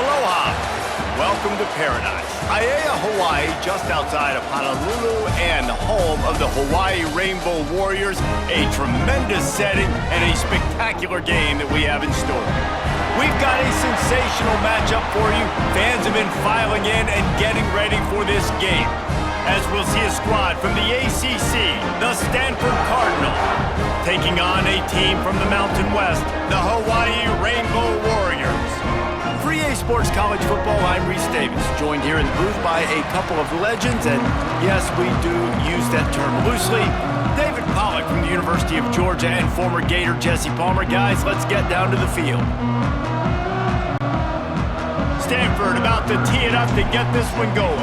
Aloha! Welcome to paradise. Aiea, Hawaii, just outside of Honolulu and home of the Hawaii Rainbow Warriors. A tremendous setting and a spectacular game that we have in store. We've got a sensational matchup for you. Fans have been filing in and getting ready for this game, as we'll see a squad from the ACC, the Stanford Cardinals, taking on a team from the Mountain West, the Hawaii Rainbow Warriors. For EA Sports College Football, I'm Reese Davis, joined here in the booth by a couple of legends, and yes, we do use that term loosely. David Pollack from the University of Georgia and former Gator Jesse Palmer. Guys, let's get down to the field. Stanford about to tee it up to get this one going.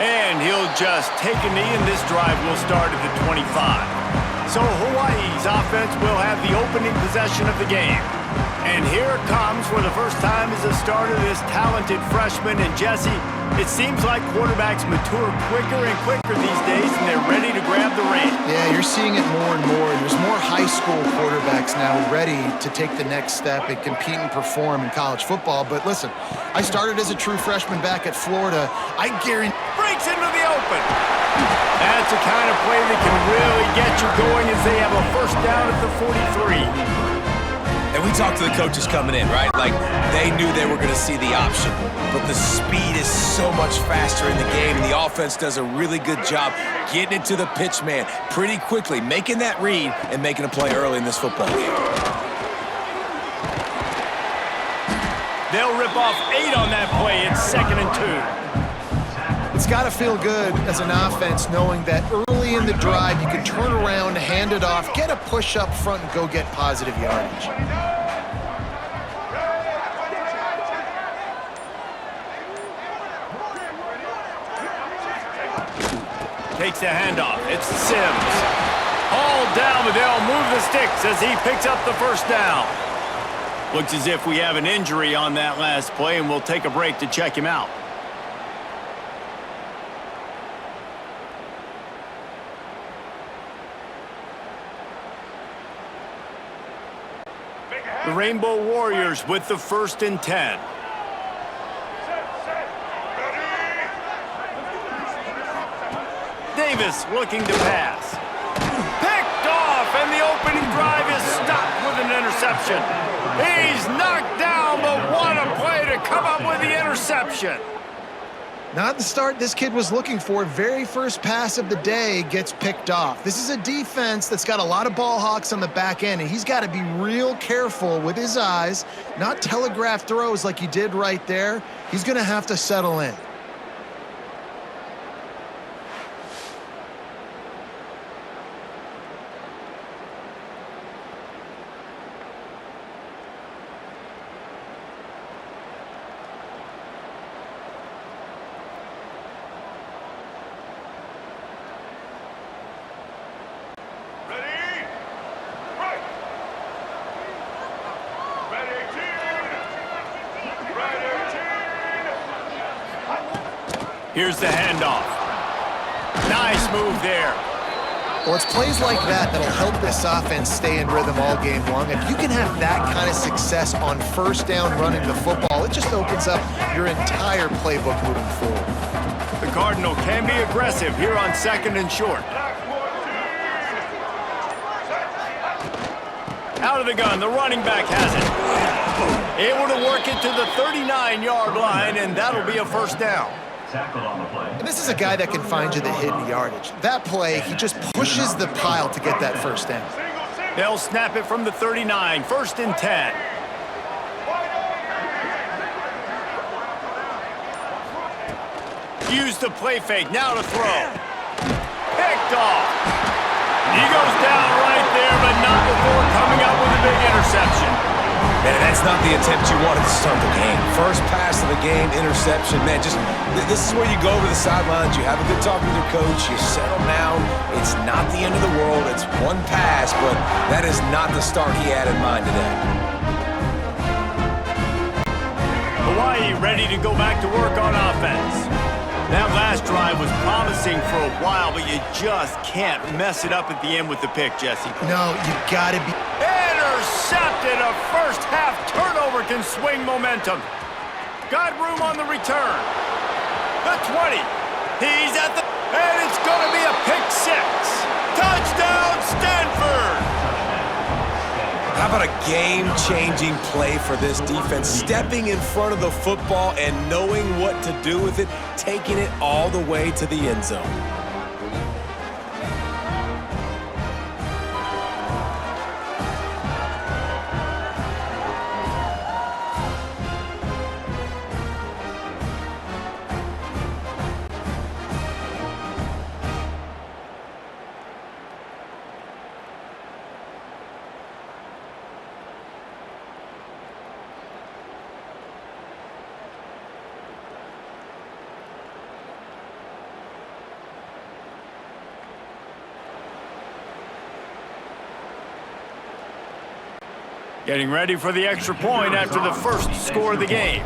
And he'll just take a knee, and this drive will start at the 25. So Hawaii's offense will have the opening possession of the game. And here it comes for the first time as a starter, this talented freshman. And Jesse, it seems like quarterbacks mature quicker and quicker these days, and they're ready to grab the reins. Yeah, you're seeing it more and more. There's more high school quarterbacks now ready to take the next step and compete and perform in college football. But listen, I started as a true freshman back at Florida. I guarantee... Breaks into the open. That's the kind of play that can really get you going as they have a first down at the 43. And we talked to the coaches coming in, right? Like, they knew they were going to see the option. But the speed is so much faster in the game, and the offense does a really good job getting it to the pitch man pretty quickly, making that read and making a play early in this football game. They'll rip off 8 on that play. It's 2nd and 2. It's got to feel good as an offense knowing that early in the drive you can turn around, hand it off, get a push up front, and go get positive yardage. Takes the handoff. It's Sims. All down, but they'll move the sticks as he picks up the first down. Looks as if we have an injury on that last play, and we'll take a break to check him out. The Rainbow Warriors with the 1st and 10. Davis looking to pass. Picked off, and the opening drive is stopped with an interception. He's knocked down, but what a play to come up with the interception. Not the start this kid was looking for. Very first pass of the day gets picked off. This is a defense that's got a lot of ball hawks on the back end, and he's got to be real careful with his eyes, not telegraph throws like he did right there. He's going to have to settle in. Here's the handoff. Nice move there. Well, it's plays like that that'll help this offense stay in rhythm all game long. If you can have that kind of success on first down running the football, it just opens up your entire playbook moving forward. The Cardinal can be aggressive here on 2nd and short. Out of the gun, the running back has it. Able to work it to the 39-yard line, and that'll be a first down. And this is a guy that can find you the hidden yardage. That play, he just pushes the pile to get that first down. They'll snap it from the 39, 1st and 10. Use the play fake, now to throw. Picked off. He goes down right there, but not before coming up with a big interception. Man, that's not the attempt you wanted to start the game. First pass of the game, interception. Man, this is where you go over the sidelines. You have a good talk with your coach. You settle down. It's not the end of the world. It's one pass, but that is not the start he had in mind today. Hawaii ready to go back to work on offense. That last drive was promising for a while, but you just can't mess it up at the end with the pick, Jesse. No, you gotta be... Intercepted! A first-half turnover can swing momentum. Got room on the return. The 20. He's at the... And it's going to be a pick six. Touchdown, Stanford! How about a game-changing play for this defense? Stepping in front of the football and knowing what to do with it, taking it all the way to the end zone. Getting ready for the extra point after the first score of the game.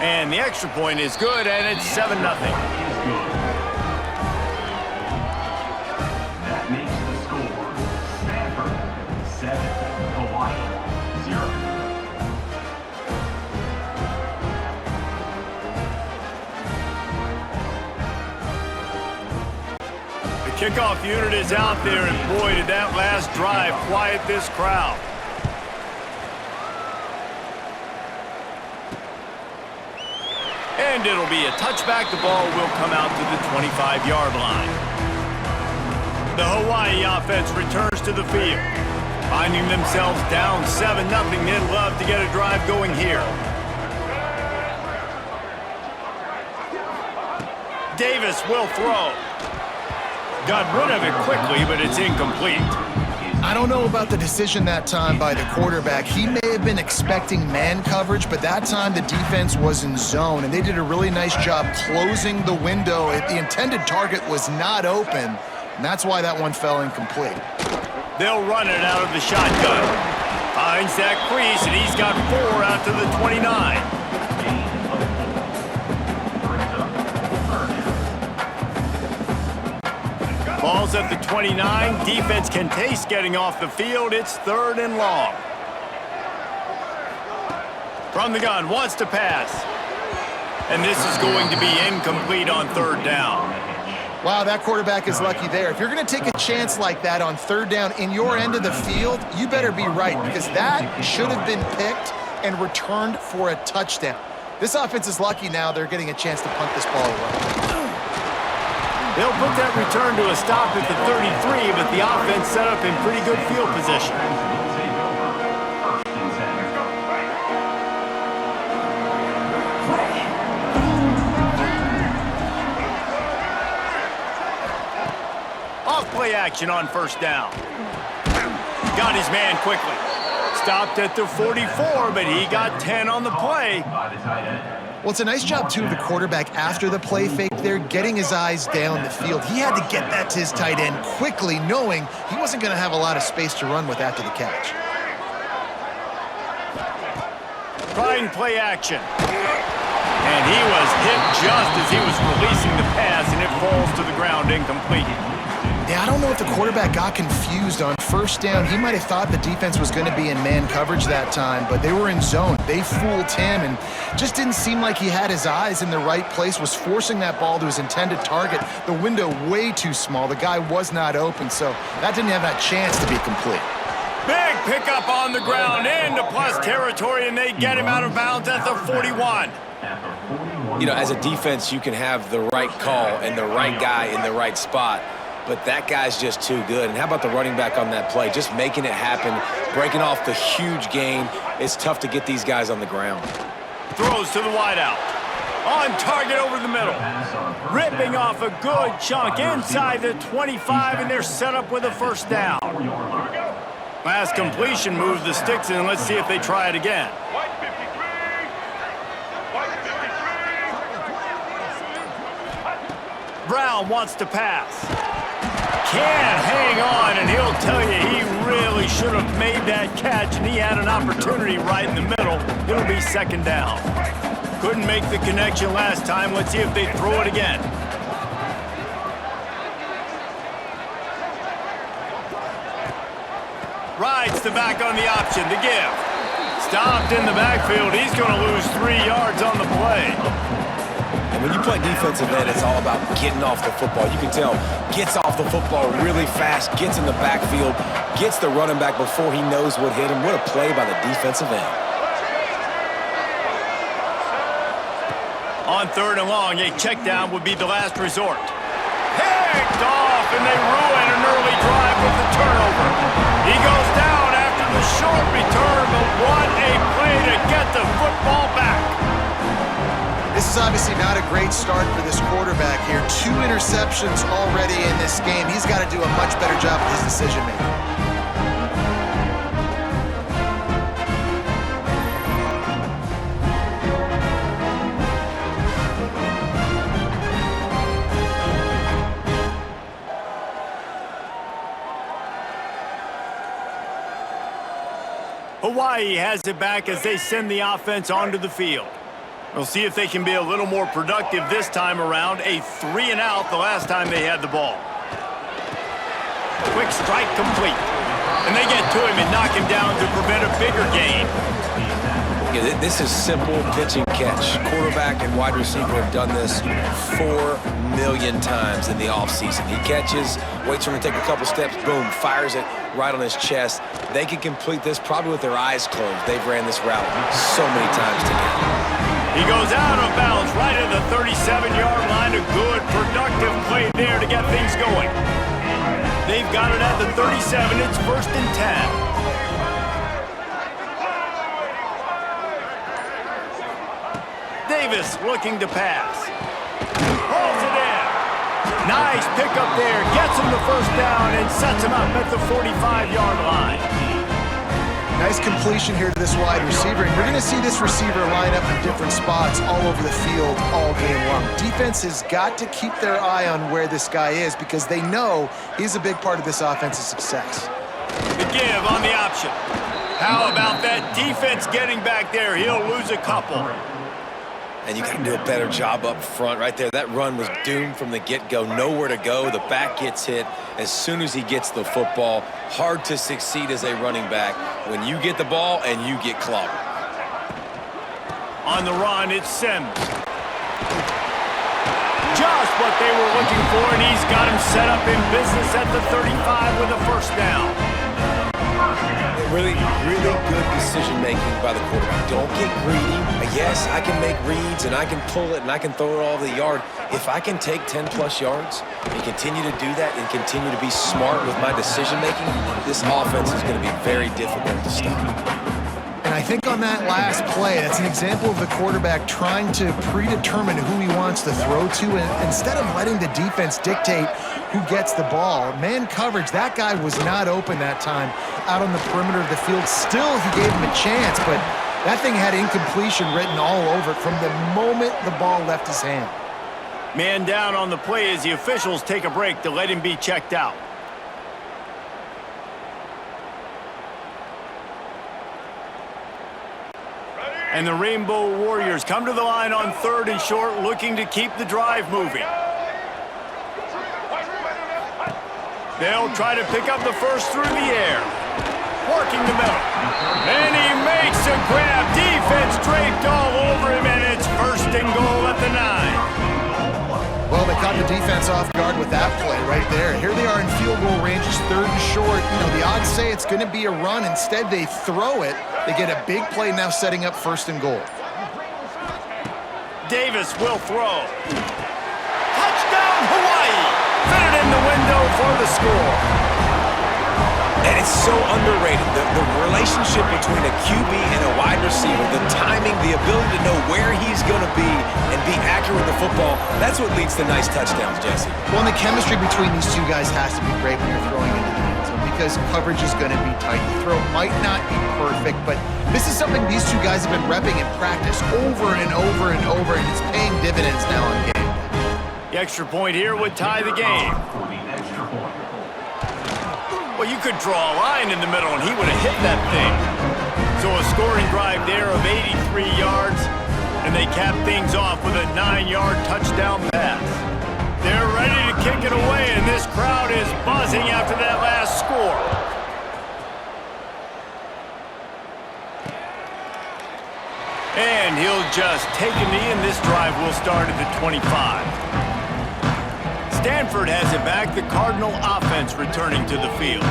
And the extra point is good, and it's 7-0. That makes the score Stanford 7, Hawaii 0. The kickoff unit is out there, and boy, did that last drive quiet this crowd. And it'll be a touchback. The ball will come out to the 25-yard line. The Hawaii offense returns to the field. Finding themselves down 7-0, they'd love to get a drive going here. Davis will throw. Got rid of it quickly, but it's incomplete. I don't know about the decision that time by the quarterback. He may have been expecting man coverage, but that time the defense was in zone, and they did a really nice job closing the window. The intended target was not open, and that's why that one fell incomplete. They'll run it out of the shotgun. Finds that crease, and he's got 4 out to the 29. Ball's at the 29. Defense can taste getting off the field. It's 3rd and long. From the gun, wants to pass. And this is going to be incomplete on 3rd down. Wow, that quarterback is lucky there. If you're going to take a chance like that on 3rd down in your end of the field, you better be right, because that should have been picked and returned for a touchdown. This offense is lucky now they're getting a chance to punt this ball away. They'll put that return to a stop at the 33, but the offense set up in pretty good field position. Off play action on 1st down. Got his man quickly. Stopped at the 44, but he got 10 on the play. Well, it's a nice job, too, of the quarterback after the play fake there, getting his eyes down the field. He had to get that to his tight end quickly, knowing he wasn't going to have a lot of space to run with after the catch. Trying play action. And he was hit just as he was releasing the pass, and it falls to the ground incomplete. Yeah, I don't know if the quarterback got confused on 1st down. He might have thought the defense was going to be in man coverage that time, but they were in zone. They fooled him and just didn't seem like he had his eyes in the right place, was forcing that ball to his intended target. The window way too small. The guy was not open, so that didn't have that chance to be complete. Big pickup on the ground into plus territory, and they get him out of bounds at the 41. You know, as a defense, you can have the right call and the right guy in the right spot, but that guy's just too good. And how about the running back on that play? Just making it happen, breaking off the huge gain. It's tough to get these guys on the ground. Throws to the wideout. On target over the middle. Ripping off a good chunk inside the 25, and they're set up with a 1st down. Last completion moves the sticks in. Let's see if they try it again. Brown wants to pass. Can't hang on, and he'll tell you he really should have made that catch, and he had an opportunity right in the middle. It'll be 2nd down. Couldn't make the connection last time. Let's see if they throw it again. Rides the back on the option to give. Stopped in the backfield. He's going to lose 3 yards on the play. And when you play defensive end, it's all about getting off the football. You can tell, gets off the football really fast, gets in the backfield, gets the running back before he knows what hit him. What a play by the defensive end. On 3rd and long, a check down would be the last resort. Picked off, and they ruin an early drive with the turnover. He goes down after the short return, but what a play to get the football back. This is obviously not a great start for this quarterback here. 2 interceptions already in this game. He's got to do a much better job with his decision-making. Hawaii has it back as they send the offense onto the field. We'll see if they can be a little more productive this time around. A 3 and out the last time they had the ball. Quick strike complete. And they get to him and knock him down to prevent a bigger gain. Yeah, this is simple pitch and catch. Quarterback and wide receiver have done this 4 million times in the offseason. He catches, waits for him to take a couple steps, boom, fires it right on his chest. They can complete this probably with their eyes closed. They've ran this route so many times together. He goes out of bounds right at the 37-yard line. A good, productive play there to get things going. They've got it at the 37. It's 1st and 10. Davis looking to pass. Pulls it in. Nice pickup there. Gets him the 1st down and sets him up at the 45-yard line. Nice completion here to this wide receiver. And we're going to see this receiver line up in different spots all over the field all game long. Defense has got to keep their eye on where this guy is because they know he's a big part of this offense's success. The give on the option. How about that defense getting back there? He'll lose a couple. And you got to do a better job up front right there. That run was doomed from the get-go. Nowhere to go. The back gets hit as soon as he gets the football. Hard to succeed as a running back when you get the ball and you get clobbered. On the run, it's Sims. Just what they were looking for, and he's got him set up in business at the 35 with a 1st down. Really good decision-making by the quarterback. Don't get greedy. Yes, I can make reads, and I can pull it, and I can throw it all the yard. If I can take 10-plus yards and continue to do that and continue to be smart with my decision-making, this offense is going to be very difficult to stop. And I think on that last play, that's an example of the quarterback trying to predetermine who he wants to throw to, and instead of letting the defense dictate who gets the ball. Man coverage, that guy was not open that time out on the perimeter of the field. Still, he gave him a chance, but that thing had incompletion written all over it from the moment the ball left his hand. Man down on the play as the officials take a break to let him be checked out. And the Rainbow Warriors come to the line on 3rd and short, looking to keep the drive moving. They'll try to pick up the 1st through the air. Working the middle. And he makes a grab. Defense draped all over him, and it's 1st and goal at the 9. Well, they caught the defense off guard with that play right there. Here they are in field goal range, just 3rd and short. You know, the odds say it's going to be a run. Instead, they throw it. They get a big play now setting up 1st and goal. Davis will throw. Touchdown, Hawaii! Fit it in the window for the score. And it's so underrated. The relationship between a QB and a wide receiver, the timing, the ability to know where he's going to be and be accurate with the football, that's what leads to nice touchdowns, Jesse. Well, and the chemistry between these two guys has to be great when you're throwing into the end zone because coverage is going to be tight. The throw might not be perfect, but this is something these two guys have been repping in practice over and over and over, and it's paying dividends now on game day. The extra point here would tie the game. Well, you could draw a line in the middle, and he would have hit that thing. So a scoring drive there of 83 yards. And they cap things off with a 9-yard touchdown pass. They're ready to kick it away, and this crowd is buzzing after that last score. And he'll just take a knee, and this drive will start at the 25. Stanford has it back, the Cardinal offense returning to the field.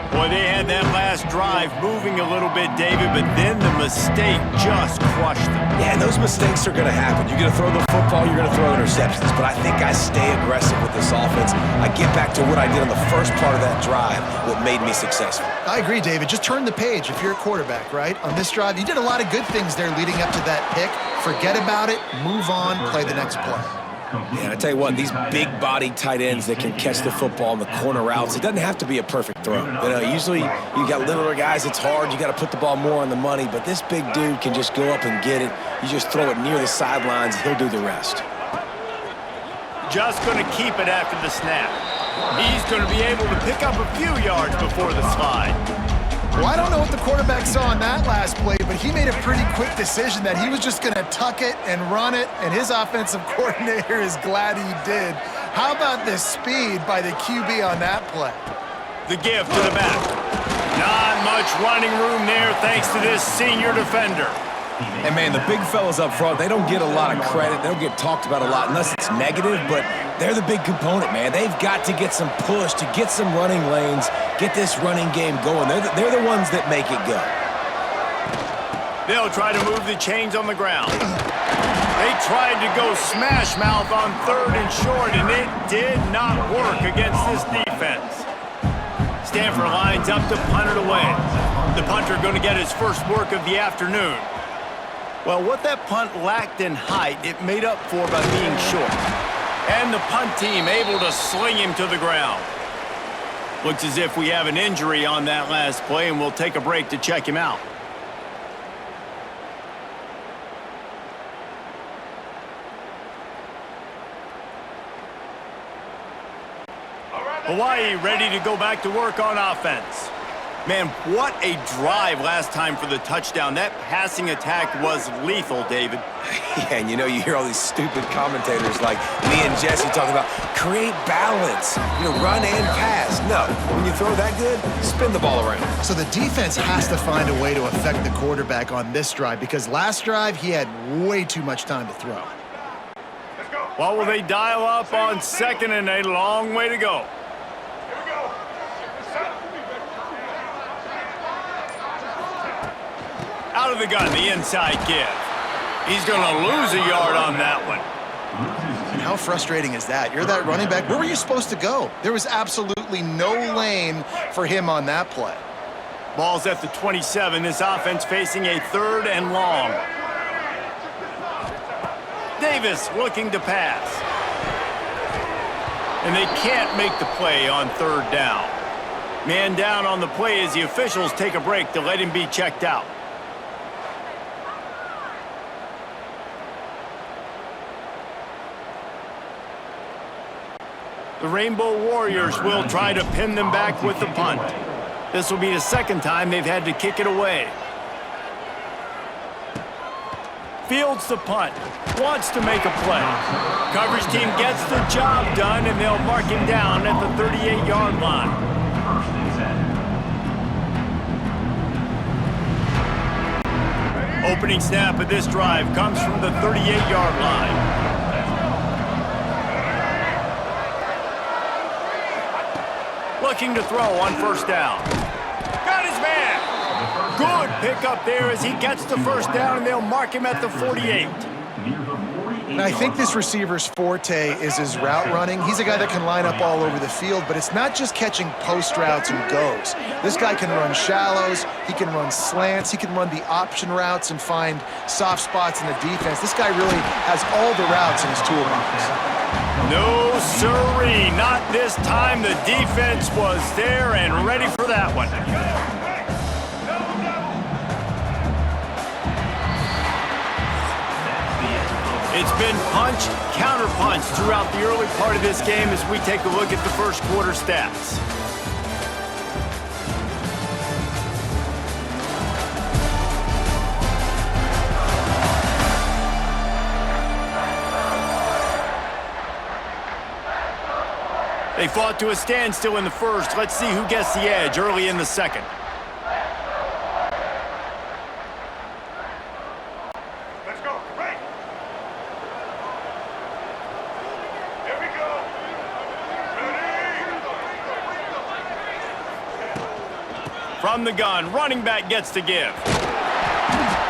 Boy, they had that last drive moving a little bit, David, but then the mistake just crushed them. Yeah, and those mistakes are going to happen. You're going to throw the football, you're going to throw interceptions, but I think I stay aggressive with this offense. I get back to what I did on the first part of that drive, what made me successful. I agree, David. Just turn the page if you're a quarterback, right? On this drive, you did a lot of good things there leading up to that pick. Forget about it, move on, play the next play. Yeah, I tell you what, these big-bodied tight ends that can catch the football in the corner routes, it doesn't have to be a perfect throw. You know, usually you got littler guys, it's hard, you got to put the ball more on the money, but this big dude can just go up and get it. You just throw it near the sidelines, he'll do the rest. Just going to keep it after the snap. He's going to be able to pick up a few yards before the slide. Well, I don't know what the quarterback saw in that last play, but he made a pretty quick decision that he was just going to tuck it and run it, and his offensive coordinator is glad he did. How about the speed by the QB on that play? The give to the back. Not much running room there thanks to this senior defender. And, man, the big fellas up front, they don't get a lot of credit. They don't get talked about a lot unless it's negative, but they're the big component, man. They've got to get some push, to get some running lanes, get this running game going. They're the ones that make it go. They'll try to move the chains on the ground. They tried to go smash mouth on 3rd and short, and it did not work against this defense. Stanford lines up to punt it away. The punter going to get his first work of the afternoon. Well, what that punt lacked in height, it made up for by being short. And the punt team able to sling him to the ground. Looks as if we have an injury on that last play, and we'll take a break to check him out. Hawaii ready to go back to work on offense. Man, what a drive last time for the touchdown. That passing attack was lethal, David. Yeah, and you know, you hear all these stupid commentators like me and Jesse talking about create balance, you know, run and pass. No, when you throw that good, spin the ball around. So the defense has to find a way to affect the quarterback on this drive because last drive he had way too much time to throw. Well, will they dial up on 2nd and a long way to go? Out of the gun, the inside give. He's going to lose a yard on that one. And how frustrating is that? You're that running back. Where were you supposed to go? There was absolutely no lane for him on that play. Ball's at the 27. This offense facing a 3rd and long. Davis looking to pass. And they can't make the play on 3rd down. Man down on the play as the officials take a break to let him be checked out. The Rainbow Warriors will try to pin them back with the punt. This will be the 2nd time they've had to kick it away. Fields the punt. Wants to make a play. Coverage team gets the job done, and they'll mark him down at the 38-yard line. Opening snap of this drive comes from the 38-yard line. Looking to throw on 1st down. Got his man. Good pickup there as he gets the 1st down, and they'll mark him at the 48. And I think this receiver's forte is his route running. He's a guy that can line up all over the field, but it's not just catching post routes and goes. This guy can run shallows, he can run slants, he can run the option routes and find soft spots in the defense. This guy really has all the routes in his toolbox. No sirree, not this time. The defense was there and ready for that one. It's been punch, counter punch throughout the early part of this game as we take a look at the first quarter stats. They fought to a standstill in the first. Let's see who gets the edge early in the second. Let's go. Right. Here we go. Ready. From the gun, running back gets to give.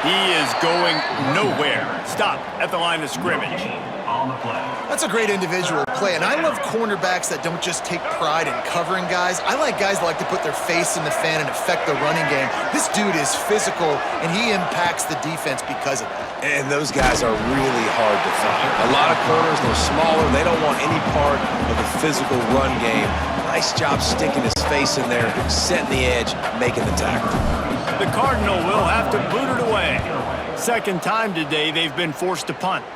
He is going nowhere. Stop at the line of scrimmage. On the play. That's a great individual play, and I love cornerbacks that don't just take pride in covering guys. I like guys that like to put their face in the fan and affect the running game. This dude is physical, and he impacts the defense because of that. And those guys are really hard to find. A lot of corners, they're smaller. They don't want any part of the physical run game. Nice job sticking his face in there, setting the edge, making the tackle. The Cardinal will have to boot it away. Second time today they've been forced to punt.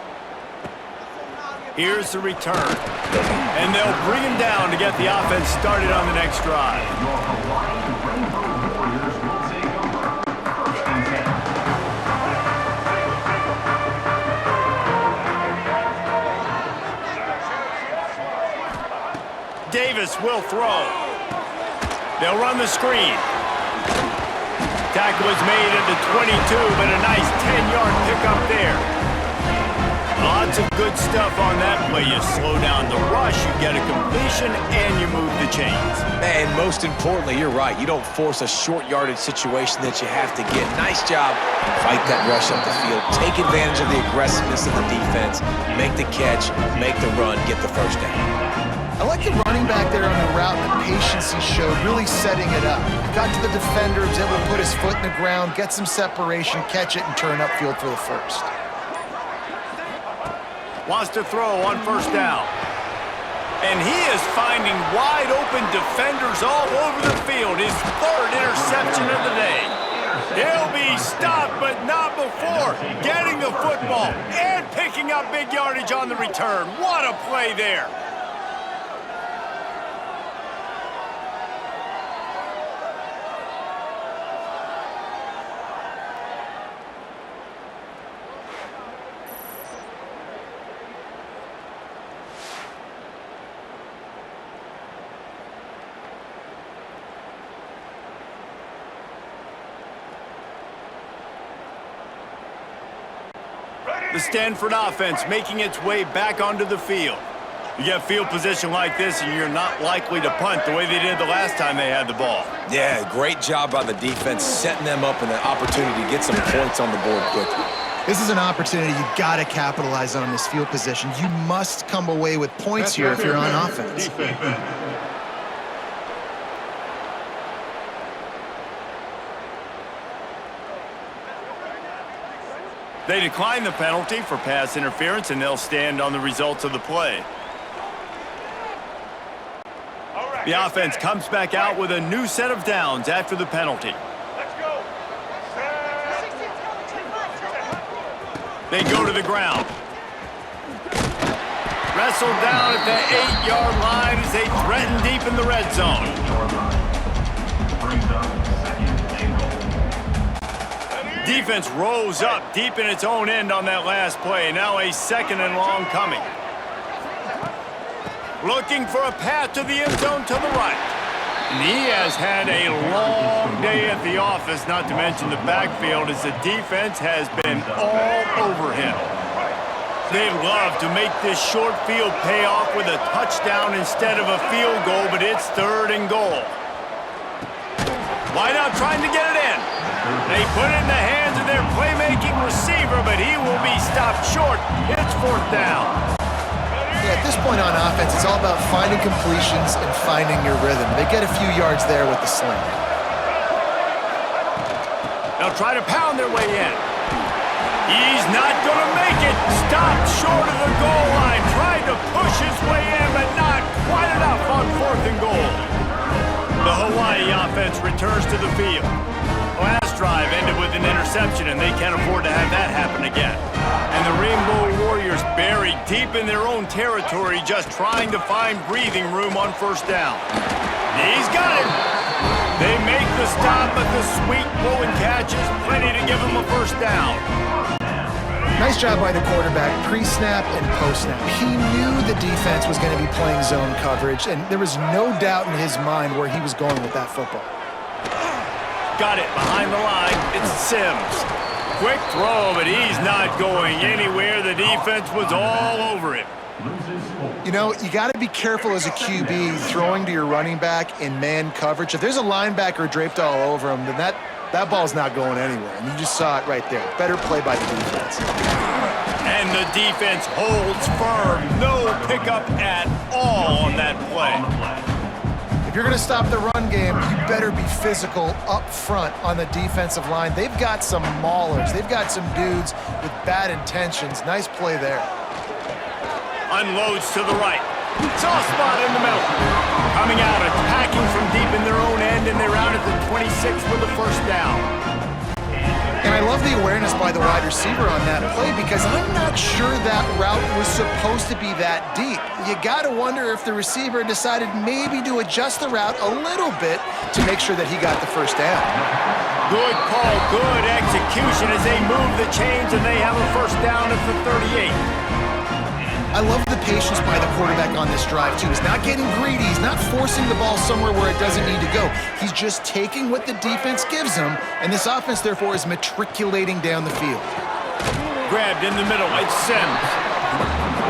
Here's the return. And they'll bring him down to get the offense started on the next drive. Your Hawaii Rainbow Warriors will take over. First and 10. Davis will throw. They'll run the screen. Tackle was made at the 22, but a nice 10-yard pickup there. Lots of good stuff on that play. You slow down the rush, you get a completion, and you move the chains. And most importantly, you're right. You don't force a short yardage situation that you have to get. Nice job. Fight that rush up the field. Take advantage of the aggressiveness of the defense. Make the catch, make the run, get the first down. I like the running back there on the route and the patience he showed, really setting it up. Got to the defender, was able to put his foot in the ground, get some separation, catch it, and turn upfield for the first. Wants to throw on first down. And he is finding wide open defenders all over the field. His third interception of the day. He'll be stopped, but not before getting the football and picking up big yardage on the return. What a play there. The Stanford offense making its way back onto the field. You get field position like this and you're not likely to punt the way they did the last time they had the ball. Yeah, great job by the defense, setting them up and an opportunity to get some points on the board quickly. This is an opportunity you've got to capitalize on this field position. You must come away with points here if you're on offense. They decline the penalty for pass interference, and they'll stand on the results of the play. The offense comes back out with a new set of downs after the penalty. Let's go. They go to the ground. Wrestled down at the 8-yard line as they threaten deep in the red zone. Brings up second and goal. Defense rose up deep in its own end on that last play. Now a second and long coming. Looking for a path to the end zone to the right. And he has had a long day at the office, not to mention the backfield, as the defense has been all over him. They'd love to make this short field pay off with a touchdown instead of a field goal, but it's third and goal. Wide out trying to get it in. They put it in the hands of their playmaking receiver, but he will be stopped short. It's fourth down. Yeah, at this point on offense, it's all about finding completions and finding your rhythm. They get a few yards there with the slant. They'll try to pound their way in. He's not going to make it. Stopped short of the goal line. Tried to push his way in, but not quite enough on fourth and goal. The Hawaii offense returns to the field. Last drive ended with an interception, and they can't afford to have that happen again. And the Rainbow Warriors buried deep in their own territory, just trying to find breathing room on first down. He's got it. They make the stop, but the sweet blowing catch is plenty to give them a first down. Nice job by the quarterback, pre-snap and post-snap. He knew the defense was going to be playing zone coverage, and there was no doubt in his mind where he was going with that football. Got it behind the line. It's Sims. Quick throw, but he's not going anywhere. The defense was all over him. You know, you got to be careful as a QB throwing to your running back in man coverage. If there's a linebacker draped all over him, then that ball's not going anywhere. And you just saw it right there. Better play by the defense. And the defense holds firm. No pickup at all on that play. If you're going to stop the run game, you better be physical up front on the defensive line. They've got some maulers. They've got some dudes with bad intentions. Nice play there. Unloads to the right. Soft spot in the middle. Coming out, attacking from deep in their own end, and they're out at the 26 with the first down. And I love the awareness by the wide receiver on that play because I'm not sure that route was supposed to be that deep. You got to wonder if the receiver decided maybe to adjust the route a little bit to make sure that he got the first down. Good call, good execution as they move the chains, and they have a first down at the 38. I love the patience by the quarterback on this drive, too. He's not getting greedy. He's not forcing the ball somewhere where it doesn't need to go. He's just taking what the defense gives him, and this offense, therefore, is matriculating down the field. Grabbed in the middle. It's Sims.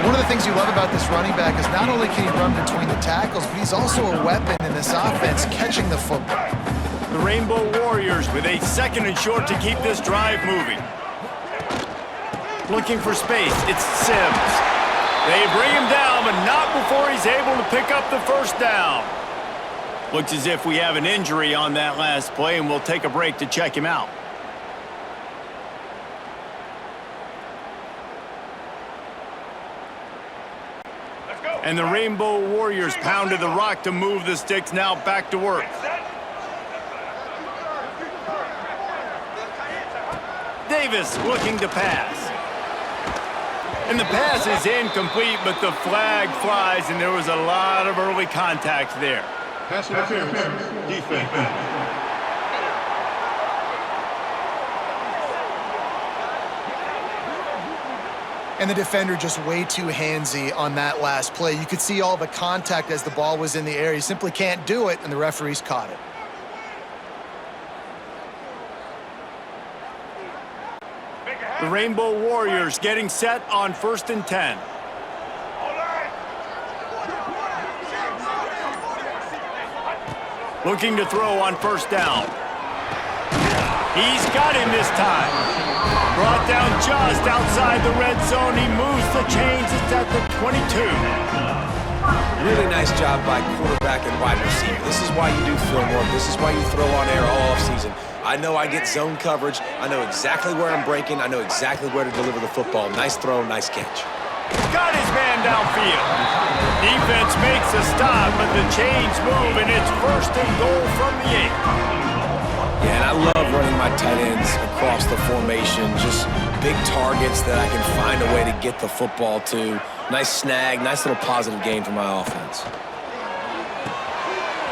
One of the things you love about this running back is not only can he run between the tackles, but he's also a weapon in this offense catching the football. The Rainbow Warriors with a second and short to keep this drive moving. Looking for space. It's Sims. They bring him down, but not before he's able to pick up the first down. Looks as if we have an injury on that last play, and we'll take a break to check him out. Let's go. And the Rainbow Warriors pounded the rock to move the sticks, now back to work. Davis looking to pass. And the pass is incomplete, but the flag flies, and there was a lot of early contact there. Pass interference. Defense. And the defender just way too handsy on that last play. You could see all the contact as the ball was in the air. He simply can't do it, and the referees caught it. The Rainbow Warriors getting set on 1st and 10. Looking to throw on first down. He's got him this time. Brought down just outside the red zone. He moves the chains. It's at the 22. Really nice job by quarterback and wide receiver. This is why you do film work. This is why you throw on air all offseason. I know I get zone coverage. I know exactly where I'm breaking. I know exactly where to deliver the football. Nice throw, nice catch. Got his man downfield. Defense makes a stop, but the chains move, and it's 1st and goal from the 8. Yeah, and I love running my tight ends across the formation. Just big targets that I can find a way to get the football to. Nice snag, nice little positive gain for my offense.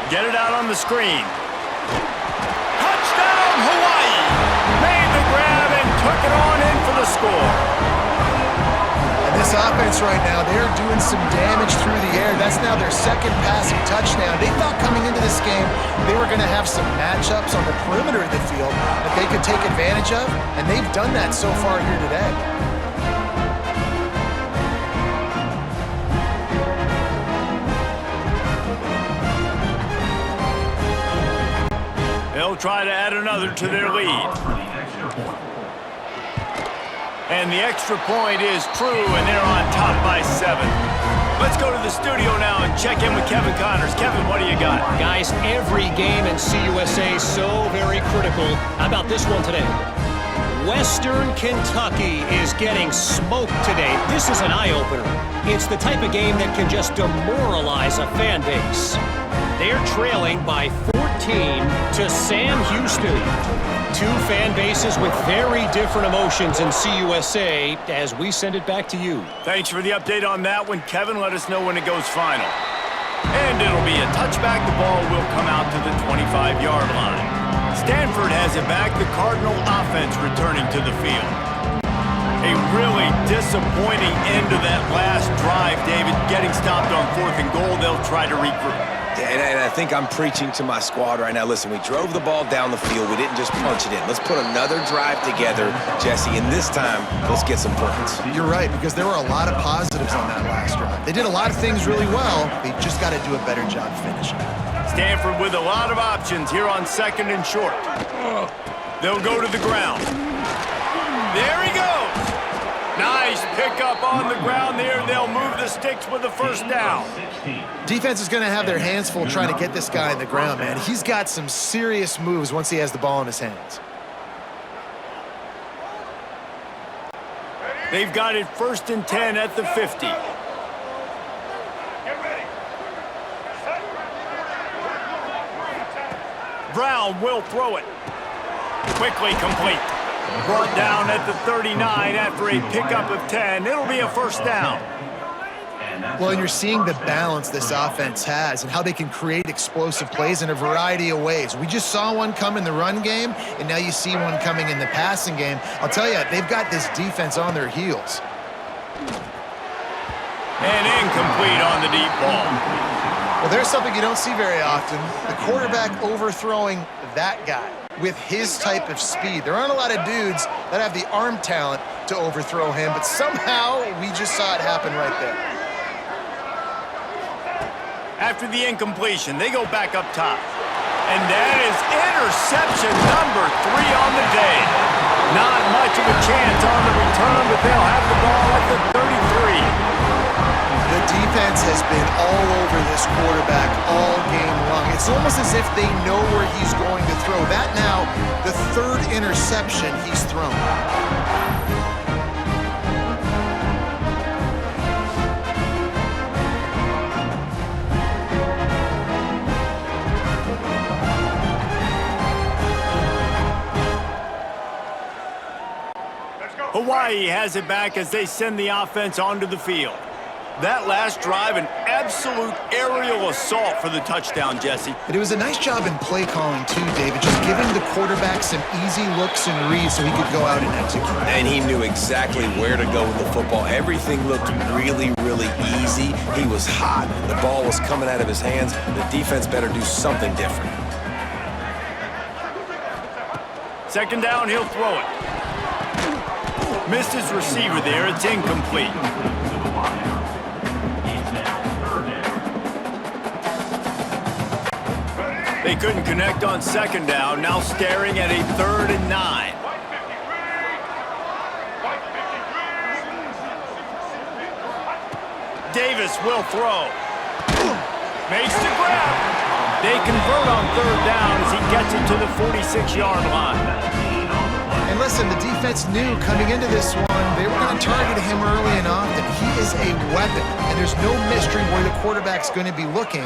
Get it out on the screen. Touchdown, Hawaii! Made the grab and took it on in for the score. And this offense right now, they're doing some damage through the air. That's now their second passing touchdown. They thought coming into this game they were going to have some matchups on the perimeter of the field that they could take advantage of, and they've done that so far here today. They'll try to add another to their lead. And the extra point is true, and they're on top by 7. Let's go to the studio now and check in with Kevin Connors. Kevin, what do you got? Guys, every game in CUSA is so very critical. How about this one today? Western Kentucky is getting smoked today. This is an eye-opener. It's the type of game that can just demoralize a fan base. They're trailing by 14 to Sam Houston. Two fan bases with very different emotions in CUSA as we send it back to you. Thanks for the update on that one, Kevin. Let us know when it goes final. And it'll be a touchback. The ball will come out to the 25-yard line. Stanford has it back. The Cardinal offense returning to the field. A really disappointing end to that last drive, David. Getting stopped on 4th and goal, they'll try to regroup. And I think I'm preaching to my squad right now. Listen, we drove the ball down the field. We didn't just punch it in. Let's put another drive together, Jesse, and this time, let's get some points. You're right, because there were a lot of positives on that last drive. They did a lot of things really well. They just got to do a better job finishing. Stanford with a lot of options here on 2nd and short. They'll go to the ground. There he goes. Nice pickup on the ground there. They'll move the sticks with the first down. Defense is going to have their hands full trying to get this guy in the ground, man. He's got some serious moves once he has the ball in his hands. They've got it 1st and 10 at the 50. Brown will throw it. Quickly complete. Brought down at the 39 after a pickup of 10. It'll be a first down. Well, and you're seeing the balance this offense has and how they can create explosive plays in a variety of ways. We just saw one come in the run game, and now you see one coming in the passing game. I'll tell you, they've got this defense on their heels. And incomplete on the deep ball. Well, there's something you don't see very often. The quarterback overthrowing that guy with his type of speed. There aren't a lot of dudes that have the arm talent to overthrow him, but somehow we just saw it happen right there. After the incompletion, they go back up top. And that is interception number 3 on the day. Not much of a chance on the return, but they'll have the ball at the 33. The defense has been all over this quarterback all game long. It's almost as if they know where he's going to throw. That now, the 3rd interception he's thrown. Hawaii has it back as they send the offense onto the field. That last drive, an absolute aerial assault for the touchdown, Jesse. But it was a nice job in play calling too, David, just giving the quarterback some easy looks and reads so he could go out and execute. And he knew exactly where to go with the football. Everything looked really, really easy. He was hot. The ball was coming out of his hands. The defense better do something different. 2nd down, he'll throw it. Missed his receiver there. It's incomplete. They couldn't connect on 2nd down. Now staring at a 3rd and 9. Davis will throw. Makes the grab. They convert on 3rd down as he gets it to the 46-yard line. And listen, the defense knew coming into this one, they were going to target him early and often. He is a weapon, and there's no mystery where the quarterback's going to be looking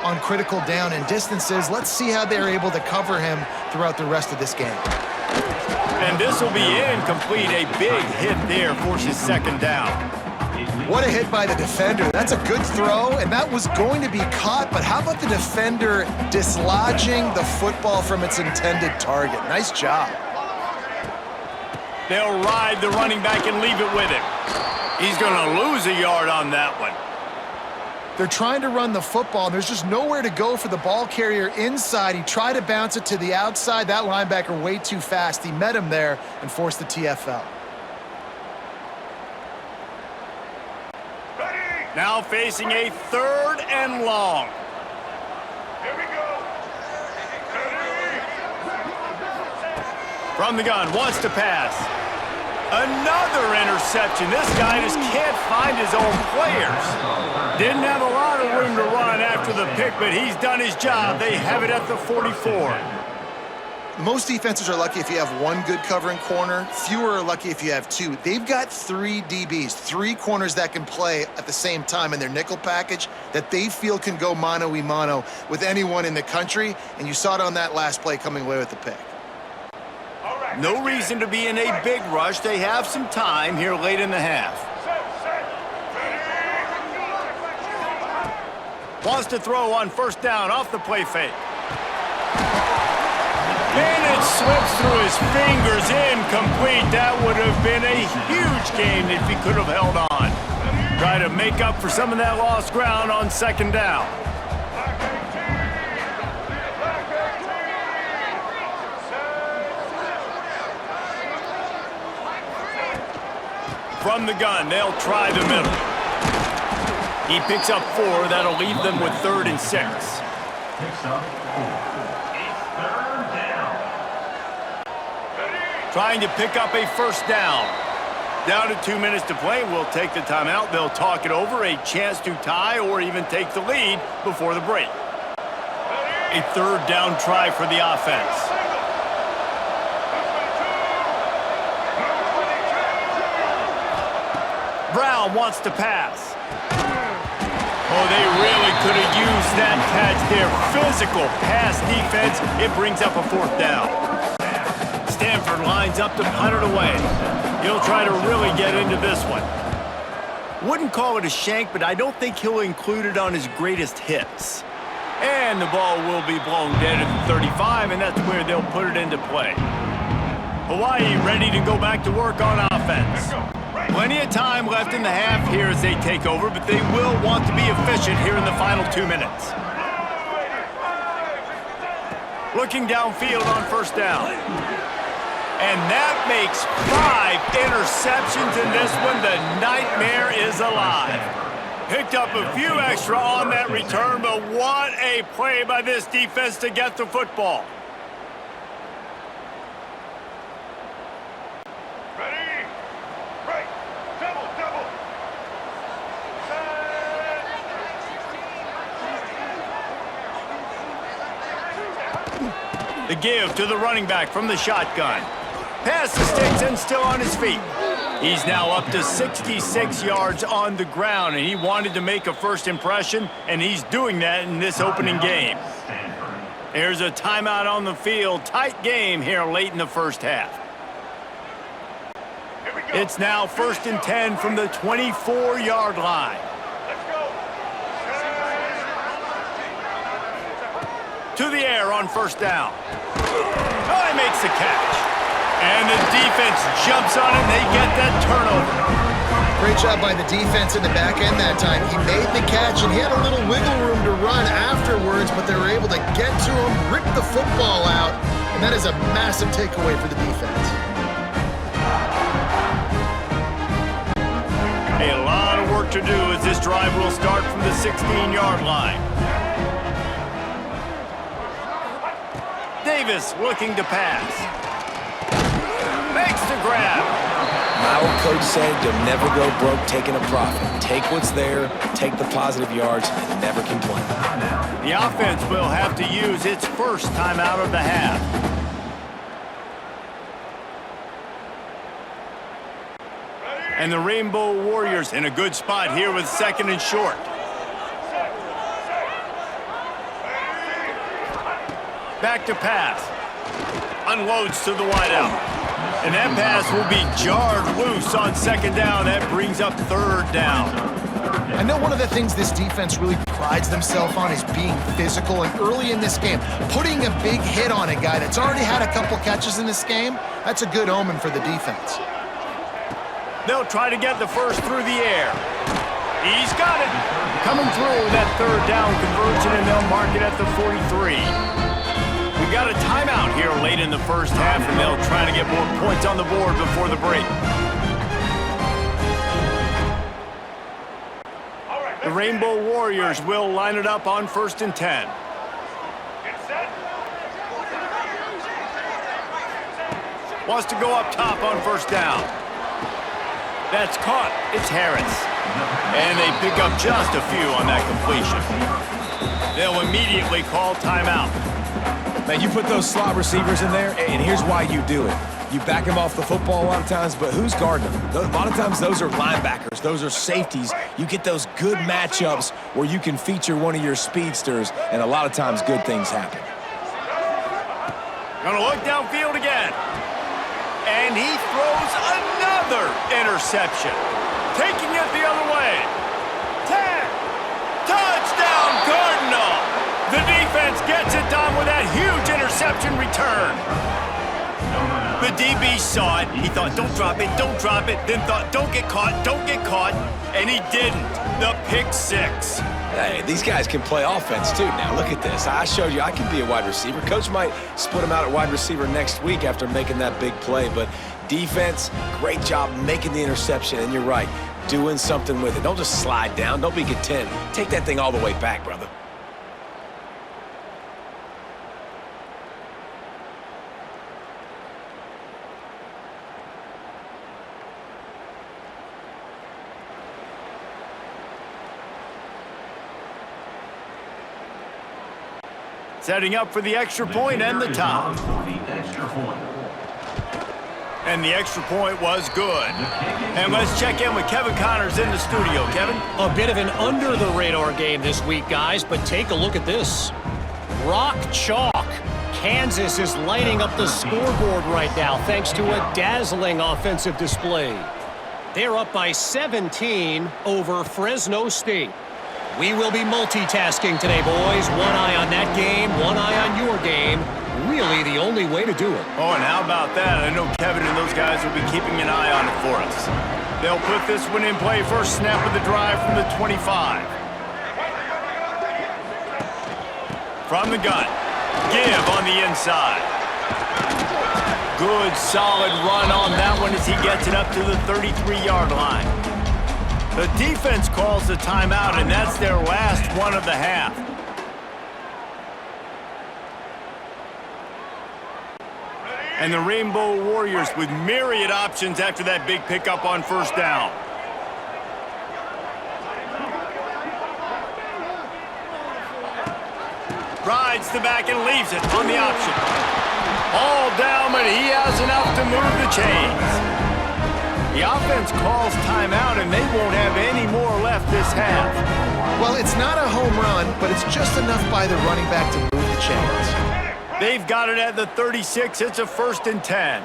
on critical down and distances. Let's see how they're able to cover him throughout the rest of this game. And this will be incomplete. A big hit there forces 2nd down. What a hit by the defender. That's a good throw, and that was going to be caught, but how about the defender dislodging the football from its intended target? Nice job. They'll ride the running back and leave it with him. He's going to lose a yard on that one. They're trying to run the football. There's just nowhere to go for the ball carrier inside. He tried to bounce it to the outside. That linebacker way too fast. He met him there and forced the TFL. Now facing a 3rd and long. Here we go. From the gun, wants to pass. Another interception. This guy just can't find his own players. Didn't have a lot of room to run after the pick, but he's done his job. They have it at the 44. Most defenses are lucky if you have one good covering corner. Fewer are lucky if you have 2. They've got 3 DBs, 3 corners that can play at the same time in their nickel package that they feel can go mano-a-mano with anyone in the country, and you saw it on that last play coming away with the pick. No reason to be in a big rush. They have some time here late in the half. Wants to throw on 1st down off the play fake. And it slips through his fingers, incomplete. That would have been a huge gain if he could have held on. Try to make up for some of that lost ground on second down. From the gun, they'll try the middle. He picks up 4. That'll leave them with 3rd and 6. Picks up 4. It's 3rd down. Trying to pick up a first down. Down to 2 minutes to play. We'll take the timeout. They'll talk it over. A chance to tie or even take the lead before the break. A 3rd down try for the offense. Brown wants to pass. Oh, they really could have used that catch there. Physical pass defense. It brings up a 4th down. Stanford lines up to punt it away. He'll try to really get into this one. Wouldn't call it a shank, but I don't think he'll include it on his greatest hits. And the ball will be blown dead at the 35, and that's where they'll put it into play. Hawaii ready to go back to work on offense. Plenty of time left in the half here as they take over, but they will want to be efficient here in the final 2 minutes. Looking downfield on first down. And that makes 5 interceptions in this one. The nightmare is alive. Picked up a few extra on that return, but what a play by this defense to get the football. The give to the running back from the shotgun. Pass the sticks and still on his feet. He's now up to 66 yards on the ground, and he wanted to make a first impression, and he's doing that in this opening game. There's a timeout on the field. Tight game here late in the first half. It's now 1st and 10 from the 24-yard line. To the air on first down. Oh, he makes the catch. And the defense jumps on it, and they get that turnover. Great job by the defense in the back end that time. He made the catch, and he had a little wiggle room to run afterwards, but they were able to get to him, rip the football out, and that is a massive takeaway for the defense. A lot of work to do as this drive will start from the 16-yard line. Davis looking to pass. Makes the grab. My old coach said you'll never go broke taking a profit. Take what's there, take the positive yards, and never complain. The offense will have to use its first timeout of the half. And the Rainbow Warriors in a good spot here with 2nd and short. Back to pass. Unloads to the wideout. And that pass will be jarred loose on 2nd down. That brings up 3rd down. I know one of the things this defense really prides themselves on is being physical, and early in this game, putting a big hit on a guy that's already had a couple catches in this game, that's a good omen for the defense. They'll try to get the first through the air. He's got it. Coming through that 3rd down conversion, and they'll mark it at the 43. We've got a timeout here late in the first half, and they'll try to get more points on the board before the break. The Rainbow Warriors will line it up on 1st and 10. Wants to go up top on first down. That's caught. It's Harris. And they pick up just a few on that completion. They'll immediately call timeout. Man, you put those slot receivers in there, and here's why you do it. You back them off the football a lot of times, but who's guarding them? A lot of times those are linebackers. Those are safeties. You get those good matchups where you can feature one of your speedsters, and a lot of times good things happen. Gonna look downfield again. And he throws another interception. Taking it the other way. 10. Touchdown, Cardinal. The defense gets it done with that huge interception. interception return. The DB saw it. He thought, don't drop it, don't drop it. Then thought, don't get caught, and he didn't. The pick six. Hey, these guys can play offense too. Now look at this. I showed you I can be a wide receiver. Coach might split him out at wide receiver next week after making that big play, but defense, great job making the interception, and you're right, doing something with it. Don't just slide down. Don't be content. Take that thing all the way back, brother. Setting up for the extra point and the top. And the extra point was good. And let's check in with Kevin Connors in the studio. Kevin? A bit of an under-the-radar game this week, guys, but take a look at this. Rock chalk. Kansas is lighting up the scoreboard right now thanks to a dazzling offensive display. They're up by 17 over Fresno State. We will be multitasking today, boys. One eye on that game, one eye on your game. Really the only way to do it. Oh, and how about that? I know Kevin and those guys will be keeping an eye on it for us. They'll put this one in play. First snap of the drive from the 25. From the gun. Give on the inside. Good, solid run on that one as he gets it up to the 33-yard line. The defense calls the timeout, and that's their last one of the half. And the Rainbow Warriors with myriad options after that big pickup on first down. Rides the back and leaves it on the option. All down, but he has enough to move the chains. The offense calls timeout, and they won't have any more left this half. Well, it's not a home run, but it's just enough by the running back to move the chains. They've got it at the 36. It's a 1st and 10.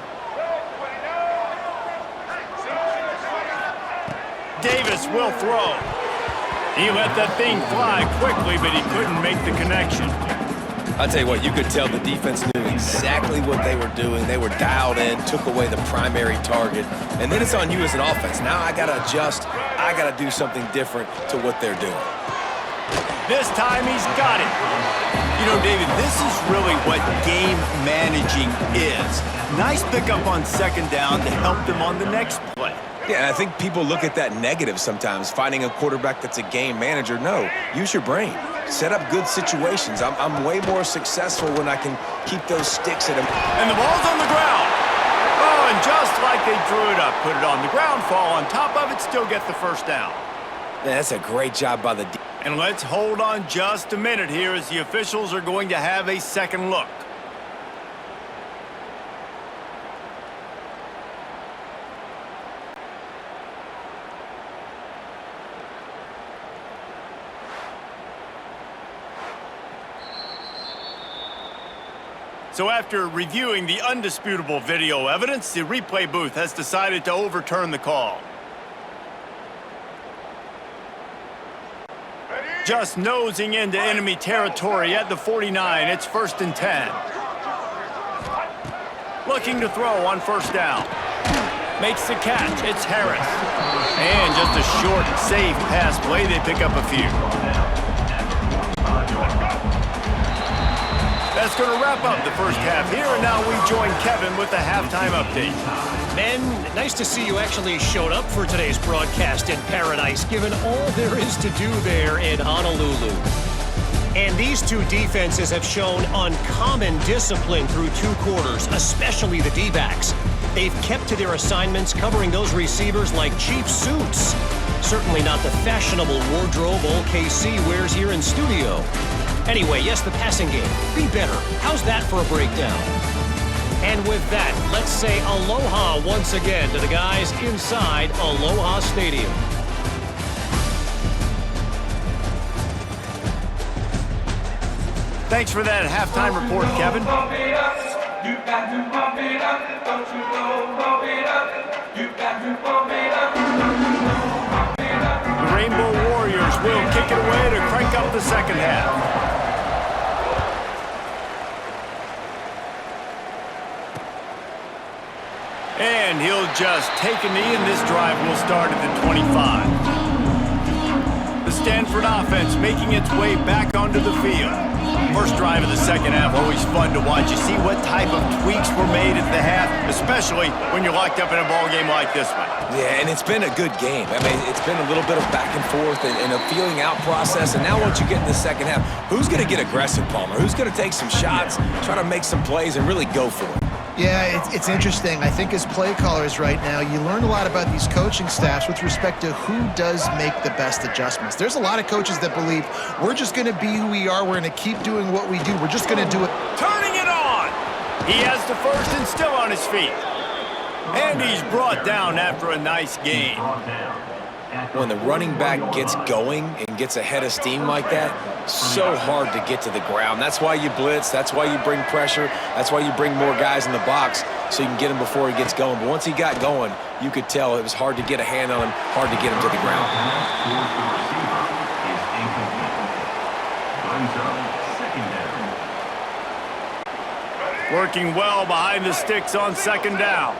Davis will throw. He let that thing fly quickly, but he couldn't make the connection. I'll tell you what, you could tell the defense knew exactly what they were doing. They were dialed in, took away the primary target, and then it's on you as an offense. Now I got to adjust. I got to do something different to what they're doing. This time he's got it. You know, David, this is really what game managing is. Nice pickup on second down to help them on the next play. Yeah, and I think people look at that negative sometimes, finding a quarterback that's a game manager. No, use your brain. Set up good situations. I'm way more successful when I can keep those sticks at him. And the ball's on the ground. Oh, and just like they drew it up, put it on the ground, fall on top of it, still get the first down. Yeah, that's a great job by the defense. And let's hold on just a minute here as the officials are going to have a second look. So after reviewing the undisputable video evidence, the replay booth has decided to overturn the call. Just nosing into enemy territory at the 49, it's 1st and 10. Looking to throw on first down. Makes the catch, it's Harris. And just a short, safe pass play, they pick up a few. That's going to wrap up the first half here, and now we join Kevin with the halftime update. Men, nice to see you actually showed up for today's broadcast in Paradise, given all there is to do there in Honolulu. And these two defenses have shown uncommon discipline through 2 quarters, especially the D-backs. They've kept to their assignments, covering those receivers like cheap suits. Certainly not the fashionable wardrobe OKC wears here in studio. Anyway, yes, the passing game. Be better. How's that for a breakdown? And with that, let's say aloha once again to the guys inside Aloha Stadium. Thanks for that halftime report, Kevin. The Rainbow Warriors will kick it away to crank up the second half. And he'll just take a knee, and this drive will start at the 25. The Stanford offense making its way back onto the field. First drive of the second half, always fun to watch. You see what type of tweaks were made at the half, especially when you're locked up in a ball game like this one. Yeah, and it's been a good game. I mean, it's been a little bit of back and forth and a feeling out process. And now once you get in the second half, who's going to get aggressive, Palmer? Who's going to take some shots, try to make some plays, and really go for it? Yeah, it's interesting. I think as play callers right now, you learn a lot about these coaching staffs with respect to who does make the best adjustments. There's a lot of coaches that believe we're just going to be who we are. We're going to keep doing what we do. We're just going to do it. Turning it on. He has the first and still on his feet. And he's brought down after a nice gain. When the running back gets going and gets a head of steam like that, so hard to get to the ground. That's why you blitz. That's why you bring pressure. That's why you bring more guys in the box so you can get him before he gets going. But once he got going, you could tell it was hard to get a hand on him, hard to get him to the ground. Working well behind the sticks on second down.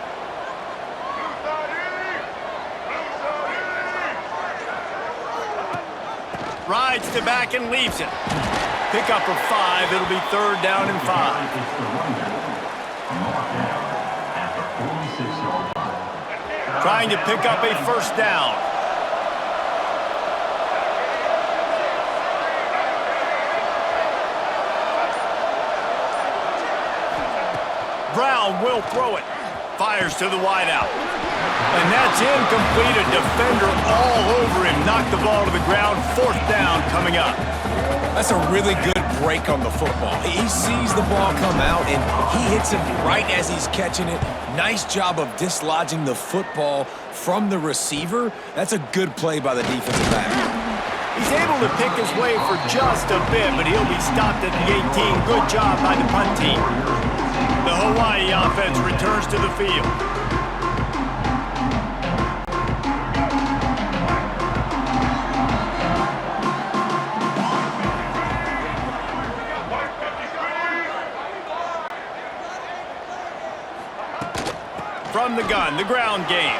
Rides to back and leaves it. Pick up of 5. It'll be third down and 5. Trying to pick up a first down. Brown will throw it. Fires to the wideout. And that's incomplete. A defender all over him. Knocked the ball to the ground. Fourth down coming up. That's a really good break on the football. He sees the ball come out, and he hits it right as he's catching it. Nice job of dislodging the football from the receiver. That's a good play by the defensive back. He's able to pick his way for just a bit, but he'll be stopped at the 18. Good job by the punt team. The Hawaii offense returns to the field. From the gun, the ground game.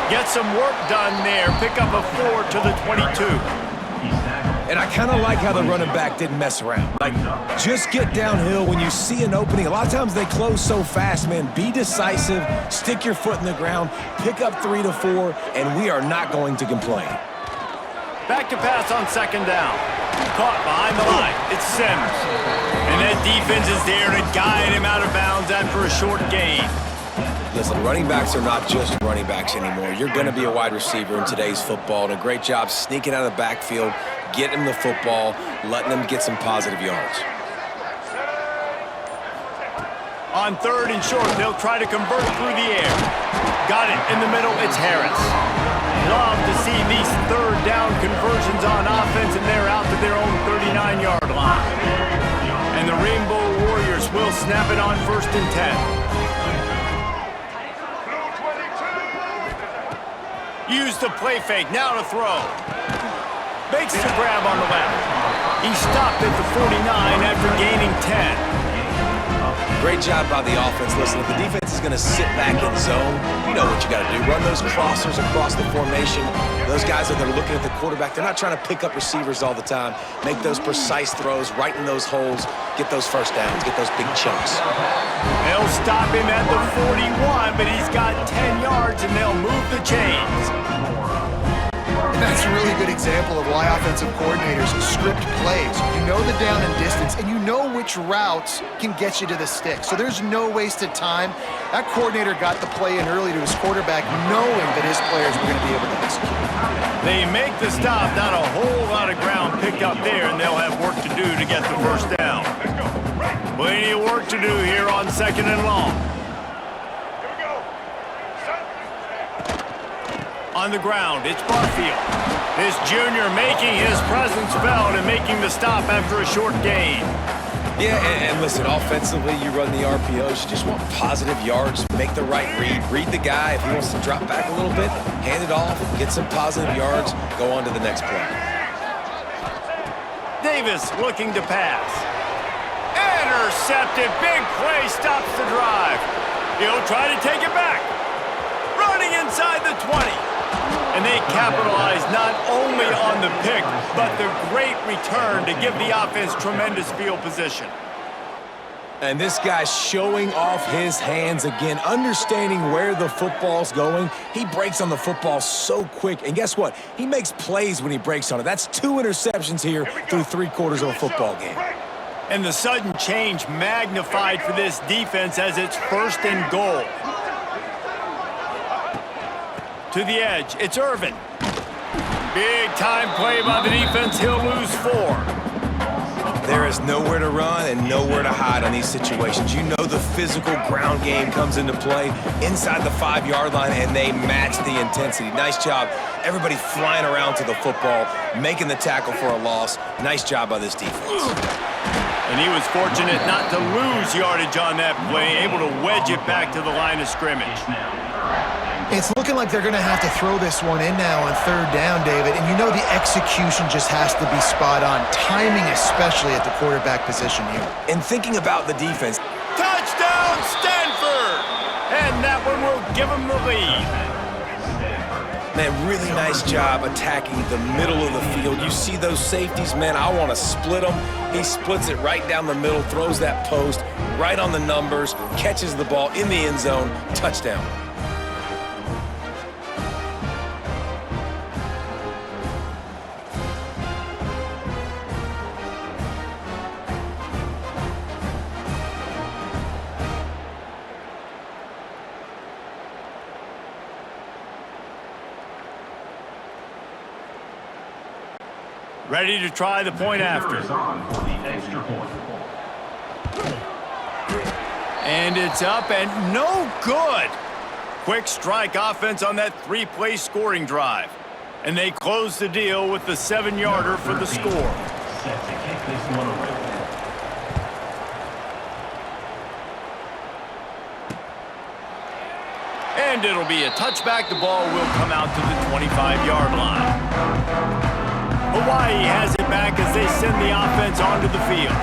Get some work done there. Pick up a 4 to the 22. And I kind of like how the running back didn't mess around. Like, just get downhill when you see an opening. A lot of times they close so fast, man. Be decisive, stick your foot in the ground, pick up 3 to 4, and we are not going to complain. Back to pass on second down. Caught behind the line. It's Sims. And that defense is there to guide him out of bounds after a short gain. Listen, running backs are not just running backs anymore. You're going to be a wide receiver in today's football, and a great job sneaking out of the backfield, getting him the football, letting them get some positive yards. On third and short, they'll try to convert through the air. Got it in the middle. It's Harris. Love to see these third down conversions on offense, and they're out to their own 39-yard line. And the Rainbow Warriors will snap it on first and 10. Use the play fake, now to throw. Makes the grab on the left. He stopped at the 49 after gaining 10. Great job by the offense. Listen, if the defense is going to sit back in zone, you know what you got to do. Run those crossers across the formation. Those guys that are looking at the quarterback, they're not trying to pick up receivers all the time. Make those precise throws right in those holes. Get those first downs. Get those big chunks. They'll stop him at the 41, but he's got 10 yards, and they'll move the chains. And that's a really good example of why offensive coordinators script plays. You know the down and distance, and you know which routes can get you to the stick. So there's no wasted time. That coordinator got the play in early to his quarterback, knowing that his players were going to be able to execute. They make the stop, not a whole lot of ground picked up there, and they'll have work to do to get the first down. Plenty of work to do here on second and long. On the ground, it's Barfield. This junior making his presence felt and making the stop after a short gain. Yeah, and listen, offensively, you run the RPOs. You just want positive yards. Make the right read. Read the guy. If he wants to drop back a little bit, hand it off, get some positive yards, go on to the next play. Davis looking to pass. Intercepted. Big play stops the drive. He'll try to take it back. Running inside the 20. And they capitalize not only on the pick, but the great return to give the offense tremendous field position. And this guy's showing off his hands again, understanding where the football's going. He breaks on the football so quick. And guess what? He makes plays when he breaks on it. That's 2 interceptions here through 3/4 of a football game. And the sudden change magnified for this defense as it's 1st and goal. To the edge, it's Irvin. Big time play by the defense. He'll lose 4. There is nowhere to run and nowhere to hide on these situations. You know the physical ground game comes into play inside the 5-yard line, and they match the intensity. Nice job. Everybody flying around to the football, making the tackle for a loss. Nice job by this defense. And he was fortunate not to lose yardage on that play, able to wedge it back to the line of scrimmage. It's looking like they're going to have to throw this one in now on 3rd down, David. And you know the execution just has to be spot on. Timing especially at the quarterback position here. And thinking about the defense. Touchdown, Stanford! And that one will give them the lead. Man, really nice job attacking the middle of the field. You see those safeties, man, I want to split them. He splits it right down the middle, throws that post right on the numbers, catches the ball in the end zone, touchdown. Ready to try the point after. And it's up and no good. Quick strike offense on that 3-play scoring drive. And they close the deal with the 7-yarder for the score. Set to kick this one away. And it'll be a touchback. The ball will come out to the 25-yard line. Hawaii has it back as they send the offense onto the field.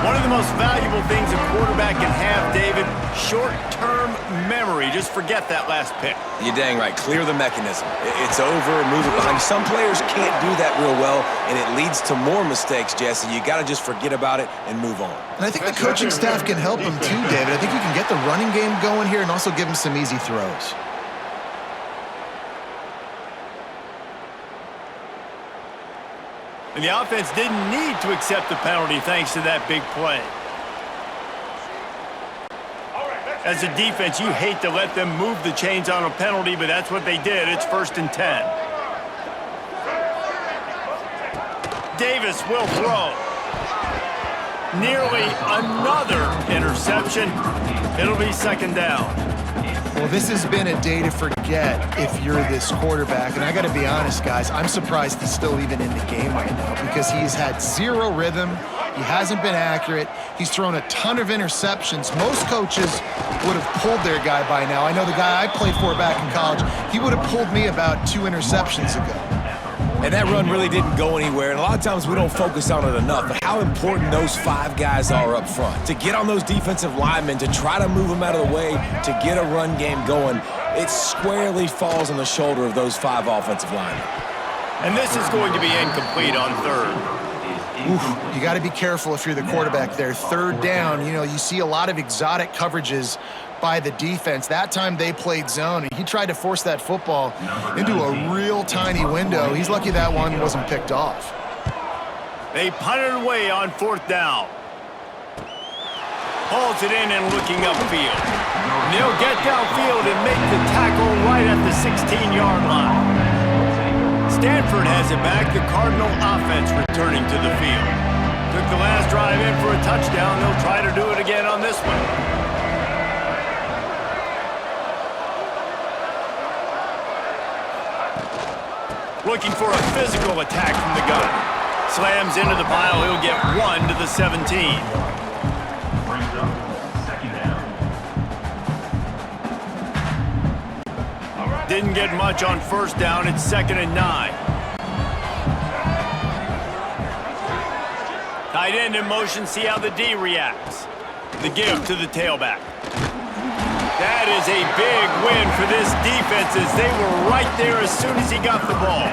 One of the most valuable things a quarterback can have, David, short-term memory. Just forget that last pick. You're dang right. Clear the mechanism. It's over, move it behind. Some players can't do that real well, and it leads to more mistakes, Jesse. You got to just forget about it and move on. And I think the coaching staff can help him too, David. I think you can get the running game going here and also give him some easy throws. And the offense didn't need to accept the penalty thanks to that big play. As a defense, you hate to let them move the chains on a penalty, but that's what they did. It's 1st and 10. Davis will throw. Nearly another interception. It'll be 2nd down. Well, this has been a day to forget if you're this quarterback. And I got to be honest, guys, I'm surprised he's still even in the game right now because he's had 0 rhythm. He hasn't been accurate. He's thrown a ton of interceptions. Most coaches would have pulled their guy by now. I know the guy I played for back in college, he would have pulled me about 2 interceptions ago. And that run really didn't go anywhere, and a lot of times we don't focus on it enough, but how important those 5 guys are up front. To get on those defensive linemen, to try to move them out of the way, to get a run game going, it squarely falls on the shoulder of those 5 offensive linemen. And this is going to be incomplete on 3rd. Oof, you got to be careful if you're the quarterback there. 3rd down, you know, you see a lot of exotic coverages by the defense. That time they played zone, and he tried to force that football into a real tiny window. He's lucky that one wasn't picked off. They punted away on 4th down. Hauls it in and looking upfield. And they'll get downfield and make the tackle right at the 16-yard line. Stanford has it back. The Cardinal offense returning to the field. Took the last drive in for a touchdown. They'll try to do it again on this one. Looking for a physical attack from the gun. Slams into the pile. He'll get 1 to the 17. Brings up 2nd down. Didn't get much on 1st down. It's 2nd and 9. Tight end in motion. See how the D reacts. The give to the tailback. That is a big win for this defense as they were right there as soon as he got the ball.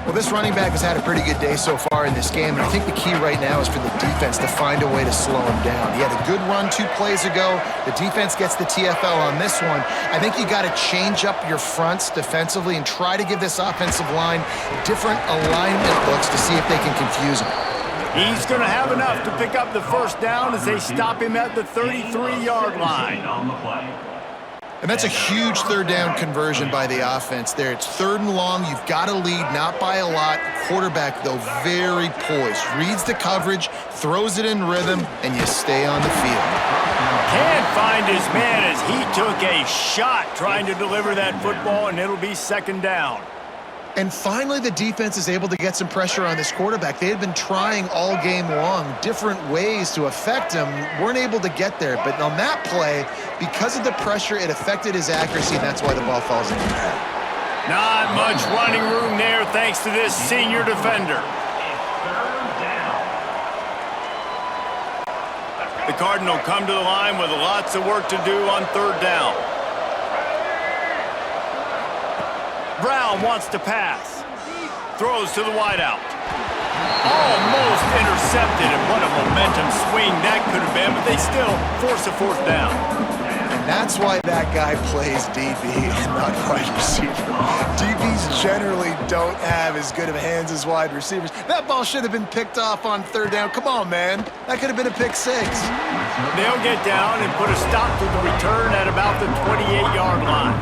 Well, this running back has had a pretty good day so far in this game, and I think the key right now is for the defense to find a way to slow him down. He had a good run 2 plays ago. The defense gets the TFL on this one. I think you got to change up your fronts defensively and try to give this offensive line different alignment looks to see if they can confuse him. He's going to have enough to pick up the first down as they stop him at the 33-yard line. And that's a huge third down conversion by the offense there. It's 3rd and long. You've got to lead, not by a lot. Quarterback, though, very poised. Reads the coverage, throws it in rhythm, and you stay on the field. Can't find his man as he took a shot trying to deliver that football, and it'll be 2nd down. And finally, the defense is able to get some pressure on this quarterback. They had been trying all game long different ways to affect him, weren't able to get there. But on that play, because of the pressure, it affected his accuracy, and that's why the ball falls in. Not much running room there thanks to this senior defender. The Cardinals come to the line with lots of work to do on 3rd down. Brown wants to pass. Throws to the wideout. Almost intercepted, and what a momentum swing that could have been, but they still force a 4th down. And that's why that guy plays DB and not wide receiver. DBs generally don't have as good of hands as wide receivers. That ball should have been picked off on 3rd down. Come on, man. That could have been a pick 6. They'll get down and put a stop to the return at about the 28-yard line.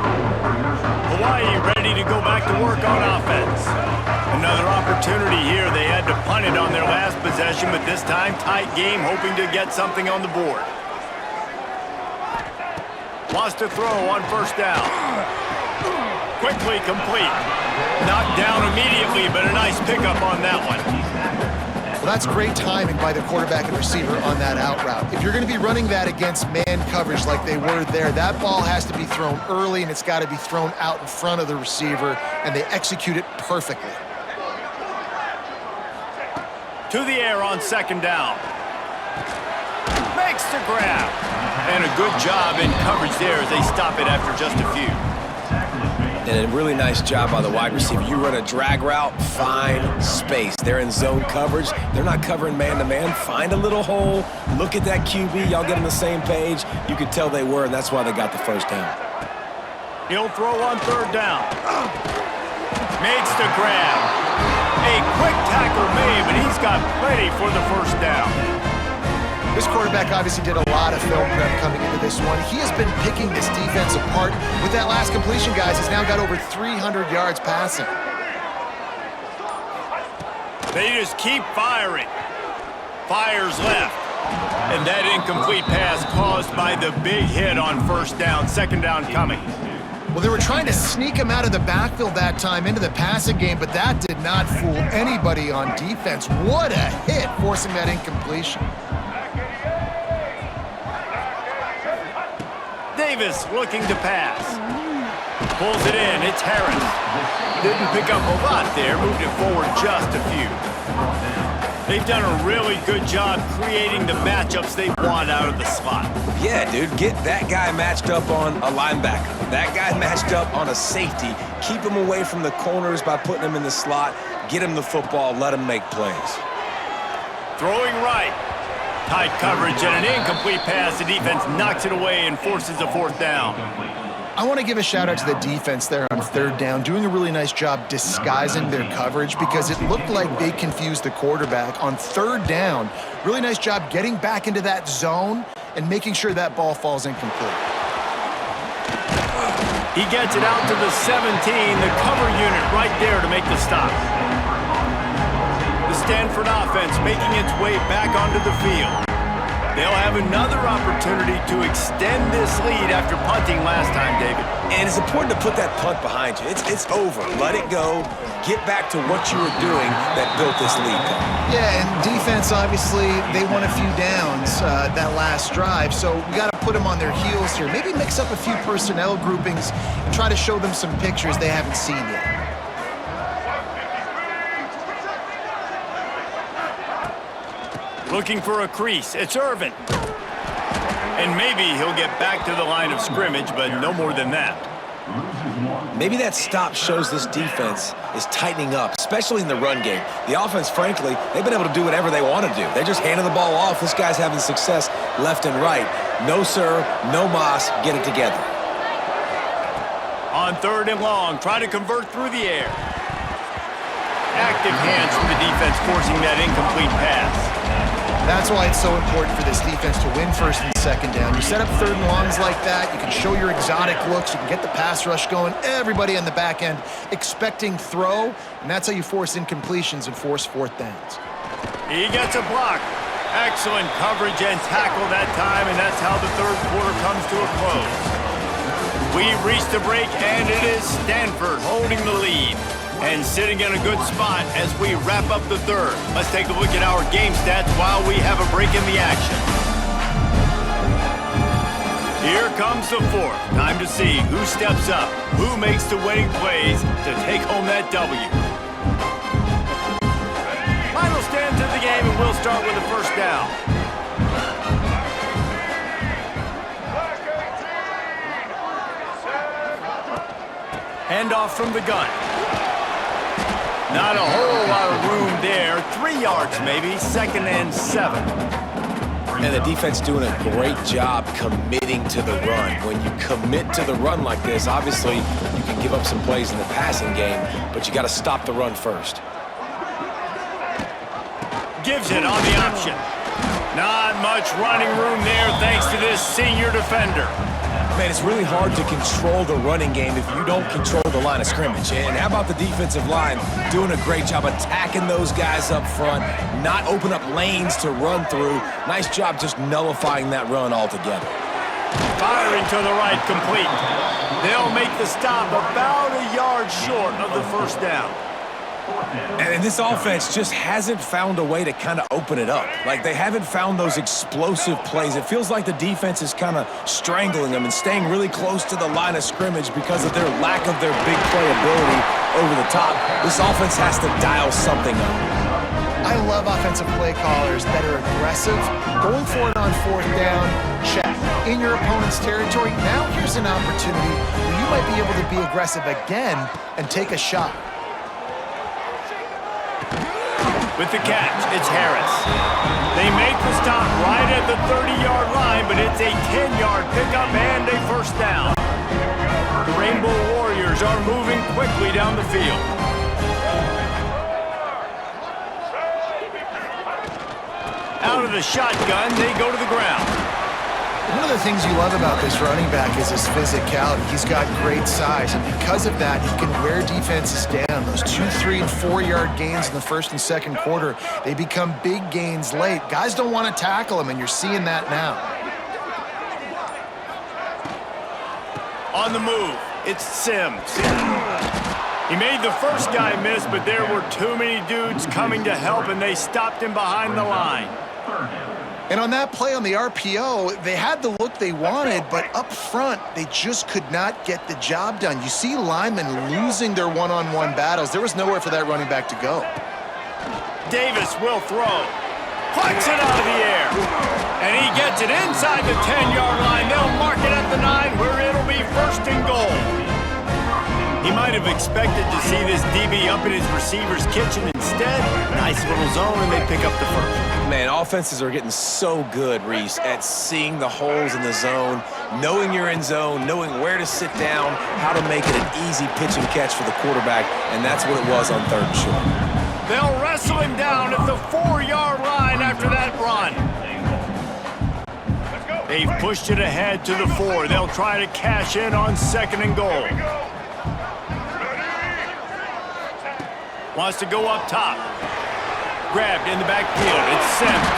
Hawaii ready to go back to work on offense. Another opportunity here. They had to punt it on their last possession, but this time tight game, hoping to get something on the board. Wants to throw on 1st down. Quickly complete. Knocked down immediately, but a nice pickup on that one. Well, that's great timing by the quarterback and receiver on that out route. If you're going to be running that against man coverage like they were there, that ball has to be thrown early, and it's got to be thrown out in front of the receiver, and they execute it perfectly. To the air on 2nd down. Makes the grab. And a good job in coverage there as they stop it after just a few. And a really nice job by the wide receiver. You run a drag route, find space. They're in zone coverage. They're not covering man-to-man. Find a little hole. Look at that QB. Y'all get on the same page. You could tell they were, and that's why they got the 1st down. He'll throw on 3rd down. Makes the grab. A quick tackle made, but he's got plenty for the 1st down. This quarterback obviously did a lot of film prep coming into this one. He has been picking this defense apart. With that last completion, guys, he's now got over 300 yards passing. They just keep firing. Fires left. And that incomplete pass caused by the big hit on 1st down. 2nd down coming. Well, they were trying to sneak him out of the backfield that time into the passing game, but that did not fool anybody on defense. What a hit, forcing that incompletion. Davis looking to pass. Pulls it in. It's Harris. Didn't pick up a lot there. Moved it forward just a few. They've done a really good job creating the matchups they want out of the slot. Yeah, dude, get that guy matched up on a linebacker. That guy matched up on a safety. Keep him away from the corners by putting him in the slot. Get him the football. Let him make plays. Throwing right. Tight coverage and an incomplete pass. The defense knocks it away and forces a 4th down. I want to give a shout out to the defense there on 3rd down, doing a really nice job disguising their coverage because it looked like they confused the quarterback on 3rd down. Really nice job getting back into that zone and making sure that ball falls incomplete. He gets it out to the 17, the cover unit right there to make the stop. The Stanford offense making its way back onto the field. They'll have another opportunity to extend this lead after punting last time, David. And it's important to put that punt behind you. It's over. Let it go. Get back to what you were doing that built this lead. Yeah, and defense, obviously, they won a few downs that last drive, so we got to put them on their heels here. Maybe mix up a few personnel groupings and try to show them some pictures they haven't seen yet. Looking for a crease. It's Irvin. And maybe he'll get back to the line of scrimmage, but no more than that. Maybe that stop shows this defense is tightening up, especially in the run game. The offense, frankly, they've been able to do whatever they want to do. They're just handing the ball off. This guy's having success left and right. No, sir, no mas, get it together. On 3rd and long, try to convert through the air. Active hands from the defense forcing that incomplete pass. That's why it's so important for this defense to win 1st and 2nd down. You set up 3rd and longs like that, you can show your exotic looks, you can get the pass rush going, everybody on the back end expecting throw, and that's how you force incompletions and force 4th downs. He gets a block. Excellent coverage and tackle that time, and that's how the 3rd quarter comes to a close. We've reached the break, and it is Stanford holding the lead and sitting in a good spot as we wrap up the 3rd. Let's take a look at our game stats while we have a break in the action. Here comes the 4th. Time to see who steps up, who makes the winning plays to take home that W. Final stands of the game, and we'll start with the 1st down. Handoff from the gun. Not a whole lot of room there. 3 yards maybe, 2nd and 7. And the defense doing a great job committing to the run. When you commit to the run like this, obviously you can give up some plays in the passing game, but you got to stop the run first. Gives it on the option. Not much running room there thanks to this senior defender. Man, it's really hard to control the running game if you don't control the line of scrimmage. And how about the defensive line doing a great job attacking those guys up front, not open up lanes to run through. Nice job just nullifying that run altogether. Firing to the right, complete. They'll make the stop about a yard short of the 1st down. And this offense just hasn't found a way to kind of open it up. Like, they haven't found those explosive plays. It feels like the defense is kind of strangling them and staying really close to the line of scrimmage because of their lack of their big play ability over the top. This offense has to dial something up. I love offensive play callers that are aggressive. Going for it on 4th down, check. In your opponent's territory, now here's an opportunity where you might be able to be aggressive again and take a shot. With the catch, it's Harris. They make the stop right at the 30-yard line, but it's a 10-yard pickup and a 1st down. The Rainbow Warriors are moving quickly down the field. Out of the shotgun, they go to the ground. One of the things you love about this running back is his physicality. He's got great size, and because of that, he can wear defenses down. Those 2, 3, and 4-yard gains in the 1st and 2nd quarter, they become big gains late. Guys don't want to tackle him, and you're seeing that now. On the move, it's Sims. He made the first guy miss, but there were too many dudes coming to help, and they stopped him behind the line. And on that play on the RPO, they had the look they wanted, but up front, they just could not get the job done. You see linemen losing their one-on-one battles. There was nowhere for that running back to go. Davis will throw. Plucks it out of the air. And he gets it inside the 10-yard line. They'll mark it at the 9, where it'll be 1st and goal. He might have expected to see this DB up in his receiver's kitchen. Instead, nice little zone, and they pick up the 1st. Man, offenses are getting so good, Reese, at seeing the holes in the zone, knowing you're in zone, knowing where to sit down, how to make it an easy pitch and catch for the quarterback, and that's what it was on 3rd and short. They'll wrestle him down at the 4-yard line after that run. They've pushed it ahead to the 4. They'll try to cash in on 2nd and goal. Wants to go up top. Grabbed in the backfield. It's Sims.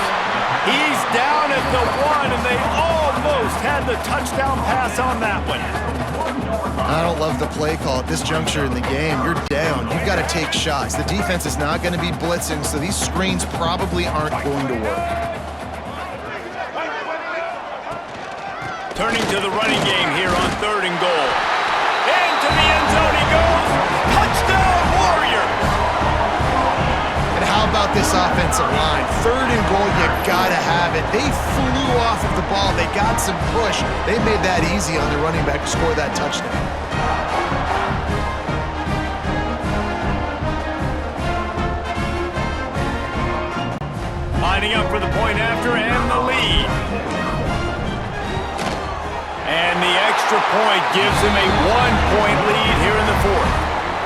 He's down at the 1, and they almost had the touchdown pass on that one. I don't love the play call at this juncture in the game. You're down. You've got to take shots. The defense is not going to be blitzing, so these screens probably aren't going to work. Turning to the running game here on 3rd and goal. Into the end zone he goes. Touchdown, Warriors! And how about this offensive line. 3rd and goal, you gotta have it. They flew off of the ball. They got some push. They made that easy on the running back to score that touchdown. Lining up for the point after and the lead. And the extra point gives him a 1-point lead here in the 4th.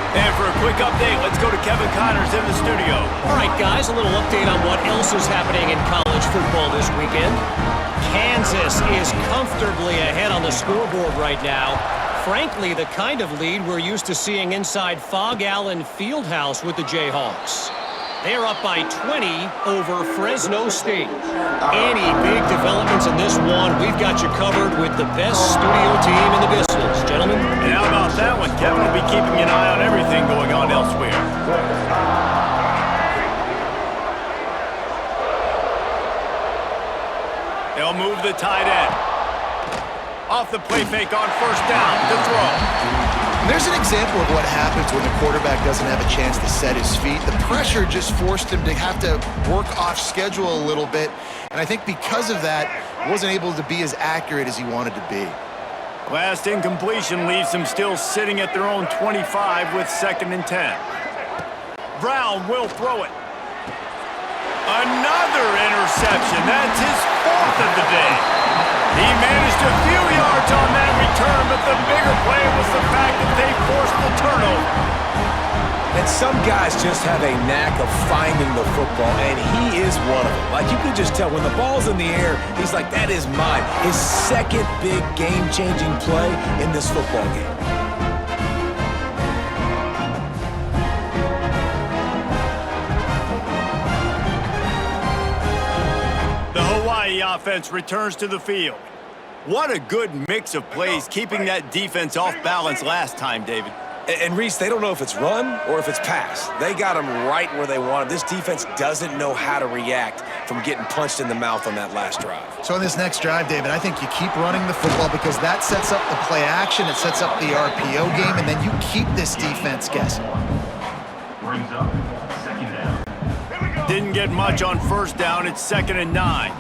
And for a quick update, let's go to Kevin Connors in the studio. All right, guys, a little update on what else is happening in college football this weekend. Kansas is comfortably ahead on the scoreboard right now. Frankly, the kind of lead we're used to seeing inside Fog Allen Fieldhouse with the Jayhawks. They're up by 20 over Fresno State. Any big developments in this one, we've got you covered with the best studio team in the business, gentlemen. And how about that one? Kevin will be keeping an eye on everything going on elsewhere. They'll move the tight end. Off the play fake on 1st down to throw. There's an example of what happens when the quarterback doesn't have a chance to set his feet. The pressure just forced him to have to work off schedule a little bit. And I think because of that, wasn't able to be as accurate as he wanted to be. Last incompletion leaves them still sitting at their own 25 with 2nd and 10. Brown will throw it. Another interception. That's his 4th of the day. He managed a few yards on that return, but the bigger play was the fact that they forced the turnover. And some guys just have a knack of finding the football, and he is one of them. Like, you can just tell when the ball's in the air, he's like, that is mine. His 2nd big game-changing play in this football game. The Hawaii offense returns to the field. What a good mix of plays, keeping that defense off balance last time, David. And Reese, they don't know if it's run or if it's pass. They got them right where they want them. This defense doesn't know how to react from getting punched in the mouth on that last drive. So in this next drive, David, I think you keep running the football because that sets up the play action, it sets up the RPO game, and then you keep this defense guessing. Brings up 2nd down. Didn't get much on 1st down. It's 2nd and 9.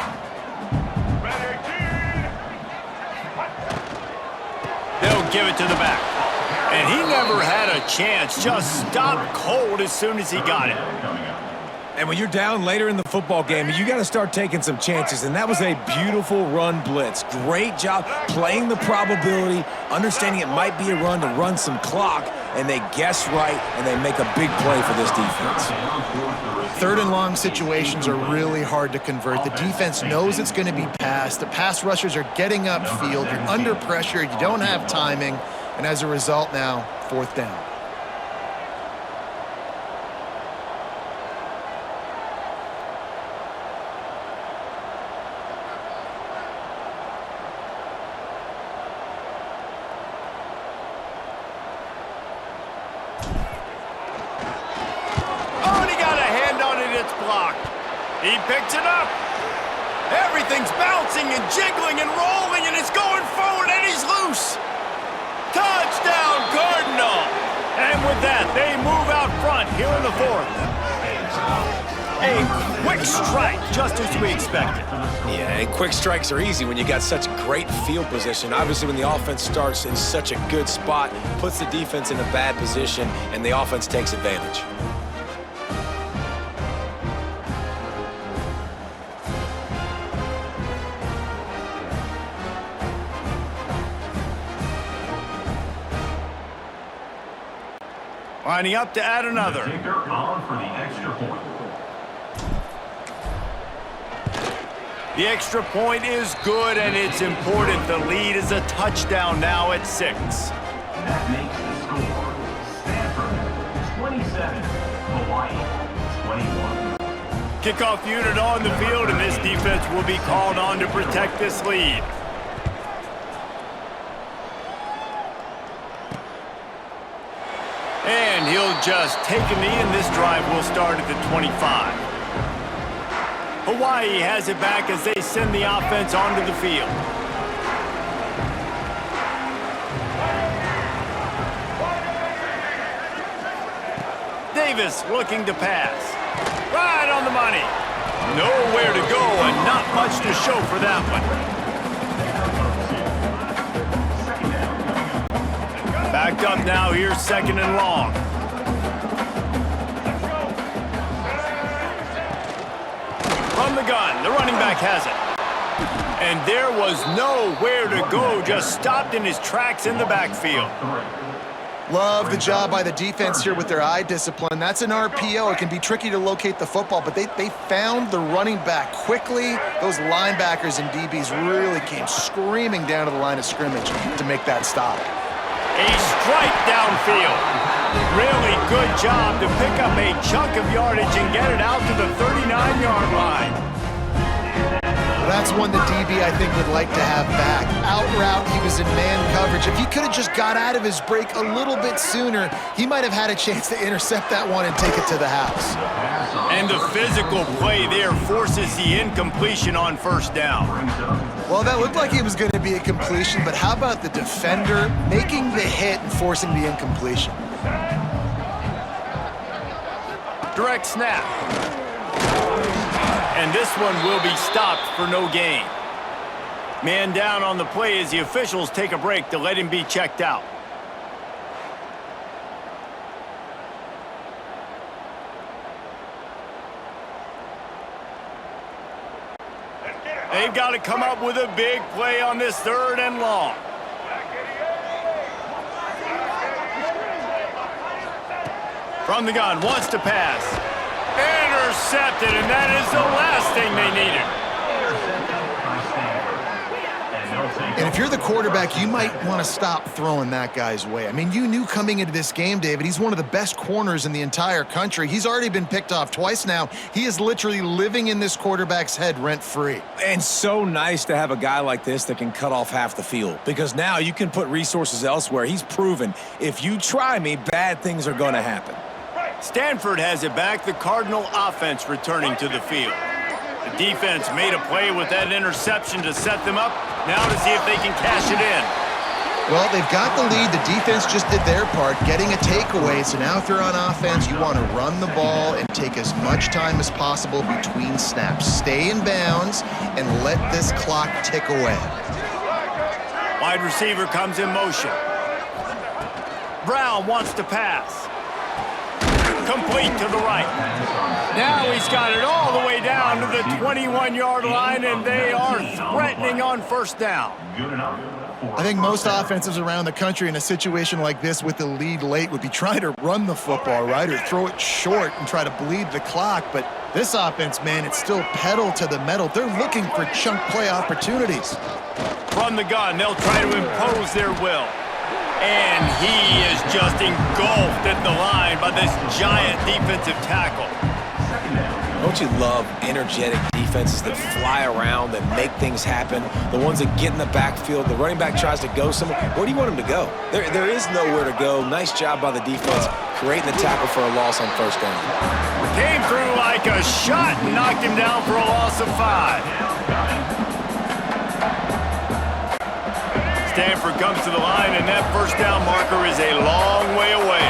They'll give it to the back. And he never had a chance. Just stopped cold as soon as he got it. And when you're down later in the football game, you got to start taking some chances. And that was a beautiful run blitz. Great job playing the probability, understanding it might be a run to run some clock, and they guess right, and they make a big play for this defense. 3rd and long situations are really hard to convert. The defense knows it's going to be passed. The pass rushers are getting upfield. You're under pressure. You don't have timing. And as a result now, 4th down. Oh, and he got a hand on it. It's blocked. He picks it up. Everything's bouncing and jiggling and rolling, and it's going forward, and he's loose. Touchdown, Cardinals! And with that, they move out front here in the 4th. A quick strike, just as we expected. Yeah, and quick strikes are easy when you got such great field position. Obviously, when the offense starts in such a good spot, puts the defense in a bad position, and the offense takes advantage. Lining up to add another. Kicker on for the extra point. The extra point is good, and it's important. The lead is a touchdown now at 6. That makes the score Stanford 27, Hawaii 21. Kickoff unit on the field, and this defense will be called on to protect this lead. And he'll just take a knee, and this drive will start at the 25. Hawaii has it back as they send the offense onto the field. Davis looking to pass. Right on the money. Nowhere to go and not much to show for that one. Backed up now, here's 2nd and long. From the gun, the running back has it. And there was nowhere to go, just stopped in his tracks in the backfield. Love the job by the defense here with their eye discipline. That's an RPO. It can be tricky to locate the football, but they found the running back quickly. Those linebackers and DBs really came screaming down to the line of scrimmage to make that stop. A strike downfield. Really good job to pick up a chunk of yardage and get it out to the 39-yard line. That's one the DB, I think, would like to have back. Out route, he was in man coverage. If he could have just got out of his break a little bit sooner, he might have had a chance to intercept that one and take it to the house. And the physical play there forces the incompletion on 1st down. Well, that looked like it was going to be a completion, but how about the defender making the hit and forcing the incompletion? Direct snap. And this one will be stopped for no gain. Man down on the play as the officials take a break to let him be checked out. They've got to come up with a big play on this 3rd and long. From the gun, wants to pass. Intercepted, and that is the last thing they needed. And if you're the quarterback, you might want to stop throwing that guy's way. I mean, you knew coming into this game, David, he's one of the best corners in the entire country. He's already been picked off twice now. He is literally living in this quarterback's head rent-free. And so nice to have a guy like this that can cut off half the field, because now you can put resources elsewhere. He's proven if you try me, bad things are going to happen. Stanford has it back, the Cardinal offense returning to the field. The defense made a play with that interception to set them up. Now to see if they can cash it in. Well, they've got the lead. The defense just did their part, getting a takeaway. So now if you're on offense, you want to run the ball and take as much time as possible between snaps. Stay in bounds and let this clock tick away. Wide receiver comes in motion. Brown wants to pass. Complete to the right. Now he's got it all the way down to the 21-yard line, and they are threatening on 1st down. I think most offenses around the country in a situation like this with the lead late would be trying to run the football, right, or throw it short and try to bleed the clock. But this offense, man, it's still pedal to the metal. They're looking for chunk play opportunities. From the gun, they'll try to impose their will. And he is just engulfed at the line by this giant defensive tackle. Don't you love energetic defenses that fly around, that make things happen? The ones that get in the backfield, the running back tries to go somewhere. Where do you want him to go? There is nowhere to go. Nice job by the defense, creating the tackle for a loss on 1st down. Came through like a shot and knocked him down for a loss of 5. Stanford comes to the line, and that 1st down marker is a long way away.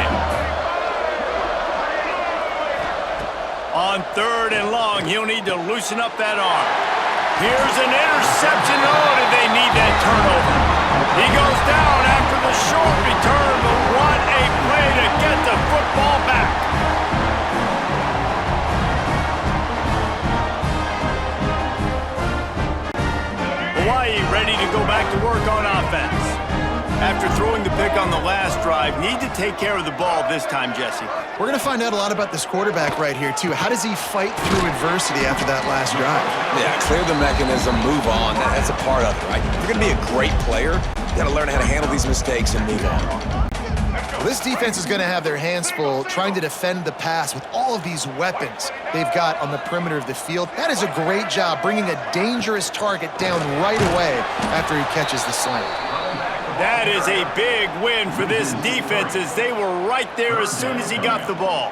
On 3rd and long, he'll need to loosen up that arm. Here's an interception. Oh, did they need that turnover? He goes down after the short return, but what a play to get the football back. Hawaii ready to go back to work on offense. After throwing the pick on the last drive, need to take care of the ball this time, Jesse. We're going to find out a lot about this quarterback right here, too. How does he fight through adversity after that last drive? Yeah, clear the mechanism, move on. That's a part of it, right? If you're going to be a great player, you got to learn how to handle these mistakes and move on. Well, this defense is going to have their hands full trying to defend the pass with all of these weapons they've got on the perimeter of the field. That is a great job, bringing a dangerous target down right away after he catches the slant. That is a big win for this defense, as they were right there as soon as he got the ball.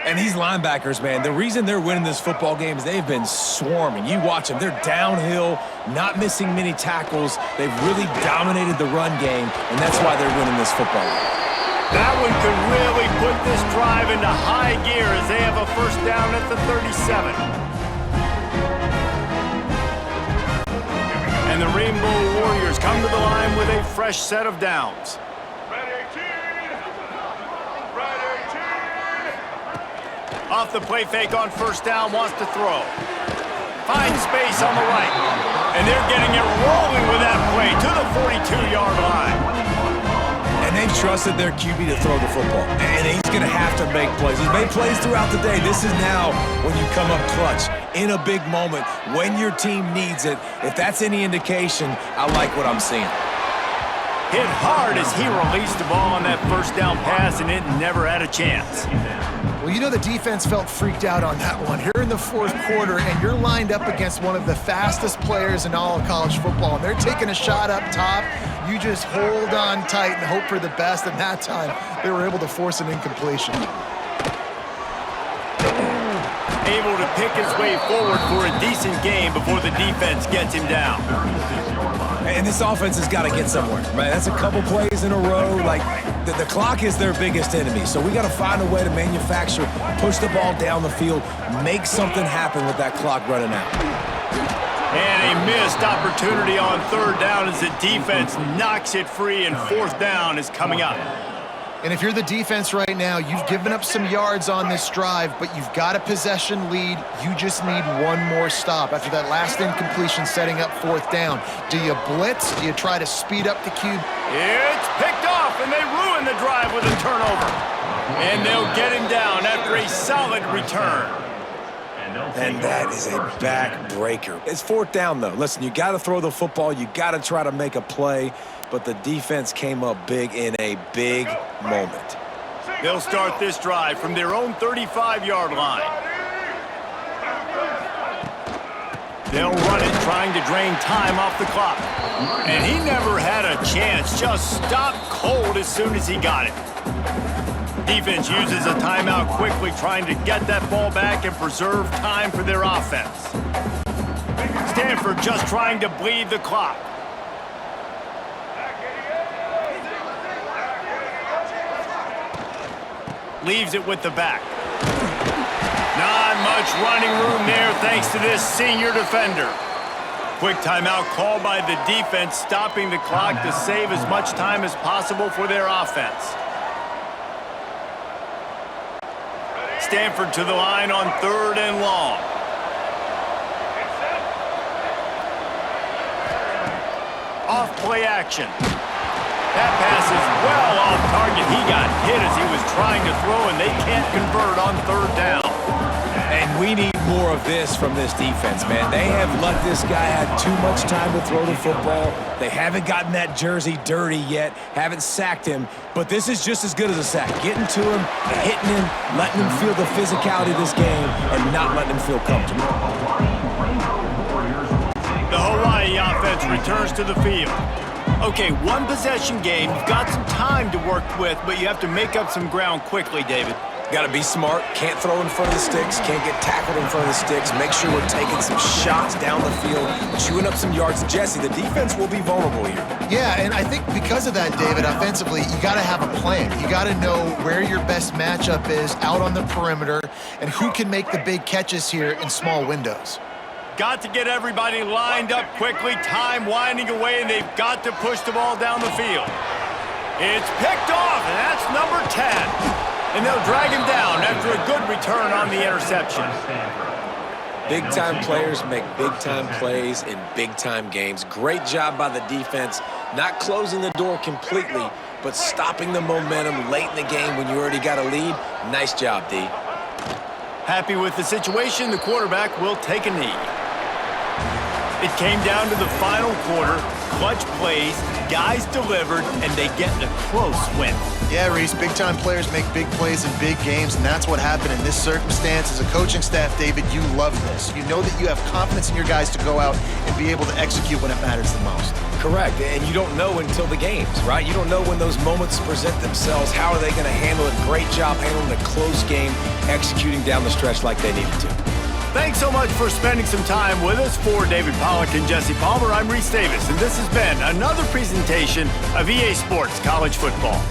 And these linebackers, man, the reason they're winning this football game is they've been swarming. You watch them. They're downhill, not missing many tackles. They've really dominated the run game, and that's why they're winning this football game. That one could really put this drive into high gear as they have a first down at the 37. And the Rainbow Warriors come to the line with a fresh set of downs. Red 18. Red 18. Off the play fake on first down, wants to throw. Finds space on the right. And they're getting it rolling with that play to the 42-yard line. And they've trusted their QB to throw the football. And he's going to have to make plays. He's made plays throughout the day. This is now when you come up clutch in a big moment when your team needs it. If that's any indication, I like what I'm seeing. Hit hard as he released the ball on that first down pass, and it never had a chance. Well, you know the defense felt freaked out on that one. Here in the fourth quarter, and you're lined up against one of the fastest players in all of college football, and they're taking a shot up top. You just hold on tight and hope for the best, and that time they were able to force an incompletion. Able to pick his way forward for a decent game before the defense gets him down. And this offense has got to get somewhere, right? That's a couple plays in a row. Like, the clock is their biggest enemy. So we got to find a way to manufacture, push the ball down the field, make something happen with that clock running out. And a missed opportunity on third down as the defense knocks it free, and fourth down is coming up. And if you're the defense right now, you've given up some yards on this drive, but you've got a possession lead. You just need one more stop after that last incompletion setting up fourth down. Do you blitz? Do you try to speed up the cube? It's picked off, and they ruin the drive with a turnover. And they'll get him down after a solid return. And that is a backbreaker. It's fourth down, though. Listen, you got to throw the football. You got to try to make a play. But the defense came up big in a big moment. They'll start this drive from their own 35-yard line. They'll run it, trying to drain time off the clock. And he never had a chance. Just stopped cold as soon as he got it. Defense uses a timeout quickly, trying to get that ball back and preserve time for their offense. Stanford just trying to bleed the clock. Leaves it with the back. Not much running room there thanks to this senior defender. Quick timeout called by the defense, stopping the clock to save as much time as possible for their offense. Stanford to the line on third and long. Off play action. That pass is well off target. He got hit as he was trying to throw, and they can't convert on third down. And we need more of this from this defense, man. They have let this guy have too much time to throw the football. They haven't gotten that jersey dirty yet, haven't sacked him, but this is just as good as a sack. Getting to him, hitting him, letting him feel the physicality of this game, and not letting him feel comfortable. The Hawaii offense returns to the field. Okay, one possession game. You've got some time to work with, but you have to make up some ground quickly, David. Got to be smart. Can't throw in front of the sticks. Can't get tackled in front of the sticks. Make sure we're taking some shots down the field, chewing up some yards. Jesse, the defense will be vulnerable here. Yeah, and I think because of that, David, offensively, you got to have a plan. You got to know where your best matchup is out on the perimeter and who can make the big catches here in small windows. Got to get everybody lined up quickly. Time winding away, and they've got to push the ball down the field. It's picked off, and that's number 10. And they'll drag him down after a good return on the interception. Big-time players make big-time plays in big-time games. Great job by the defense, not closing the door completely, but stopping the momentum late in the game when you already got a lead. Nice job, D. Happy with the situation, the quarterback will take a knee. It came down to the final quarter, clutch plays, guys delivered, and they get a close win. Yeah, Reese, big-time players make big plays in big games, and that's what happened in this circumstance. As a coaching staff, David, you love this. You know that you have confidence in your guys to go out and be able to execute when it matters the most. Correct, and you don't know until the games, right? You don't know when those moments present themselves. How are they going to handle it? Great job handling a close game, executing down the stretch like they needed to. Thanks so much for spending some time with us. For David Pollack and Jesse Palmer, I'm Reese Davis, and this has been another presentation of EA Sports College Football.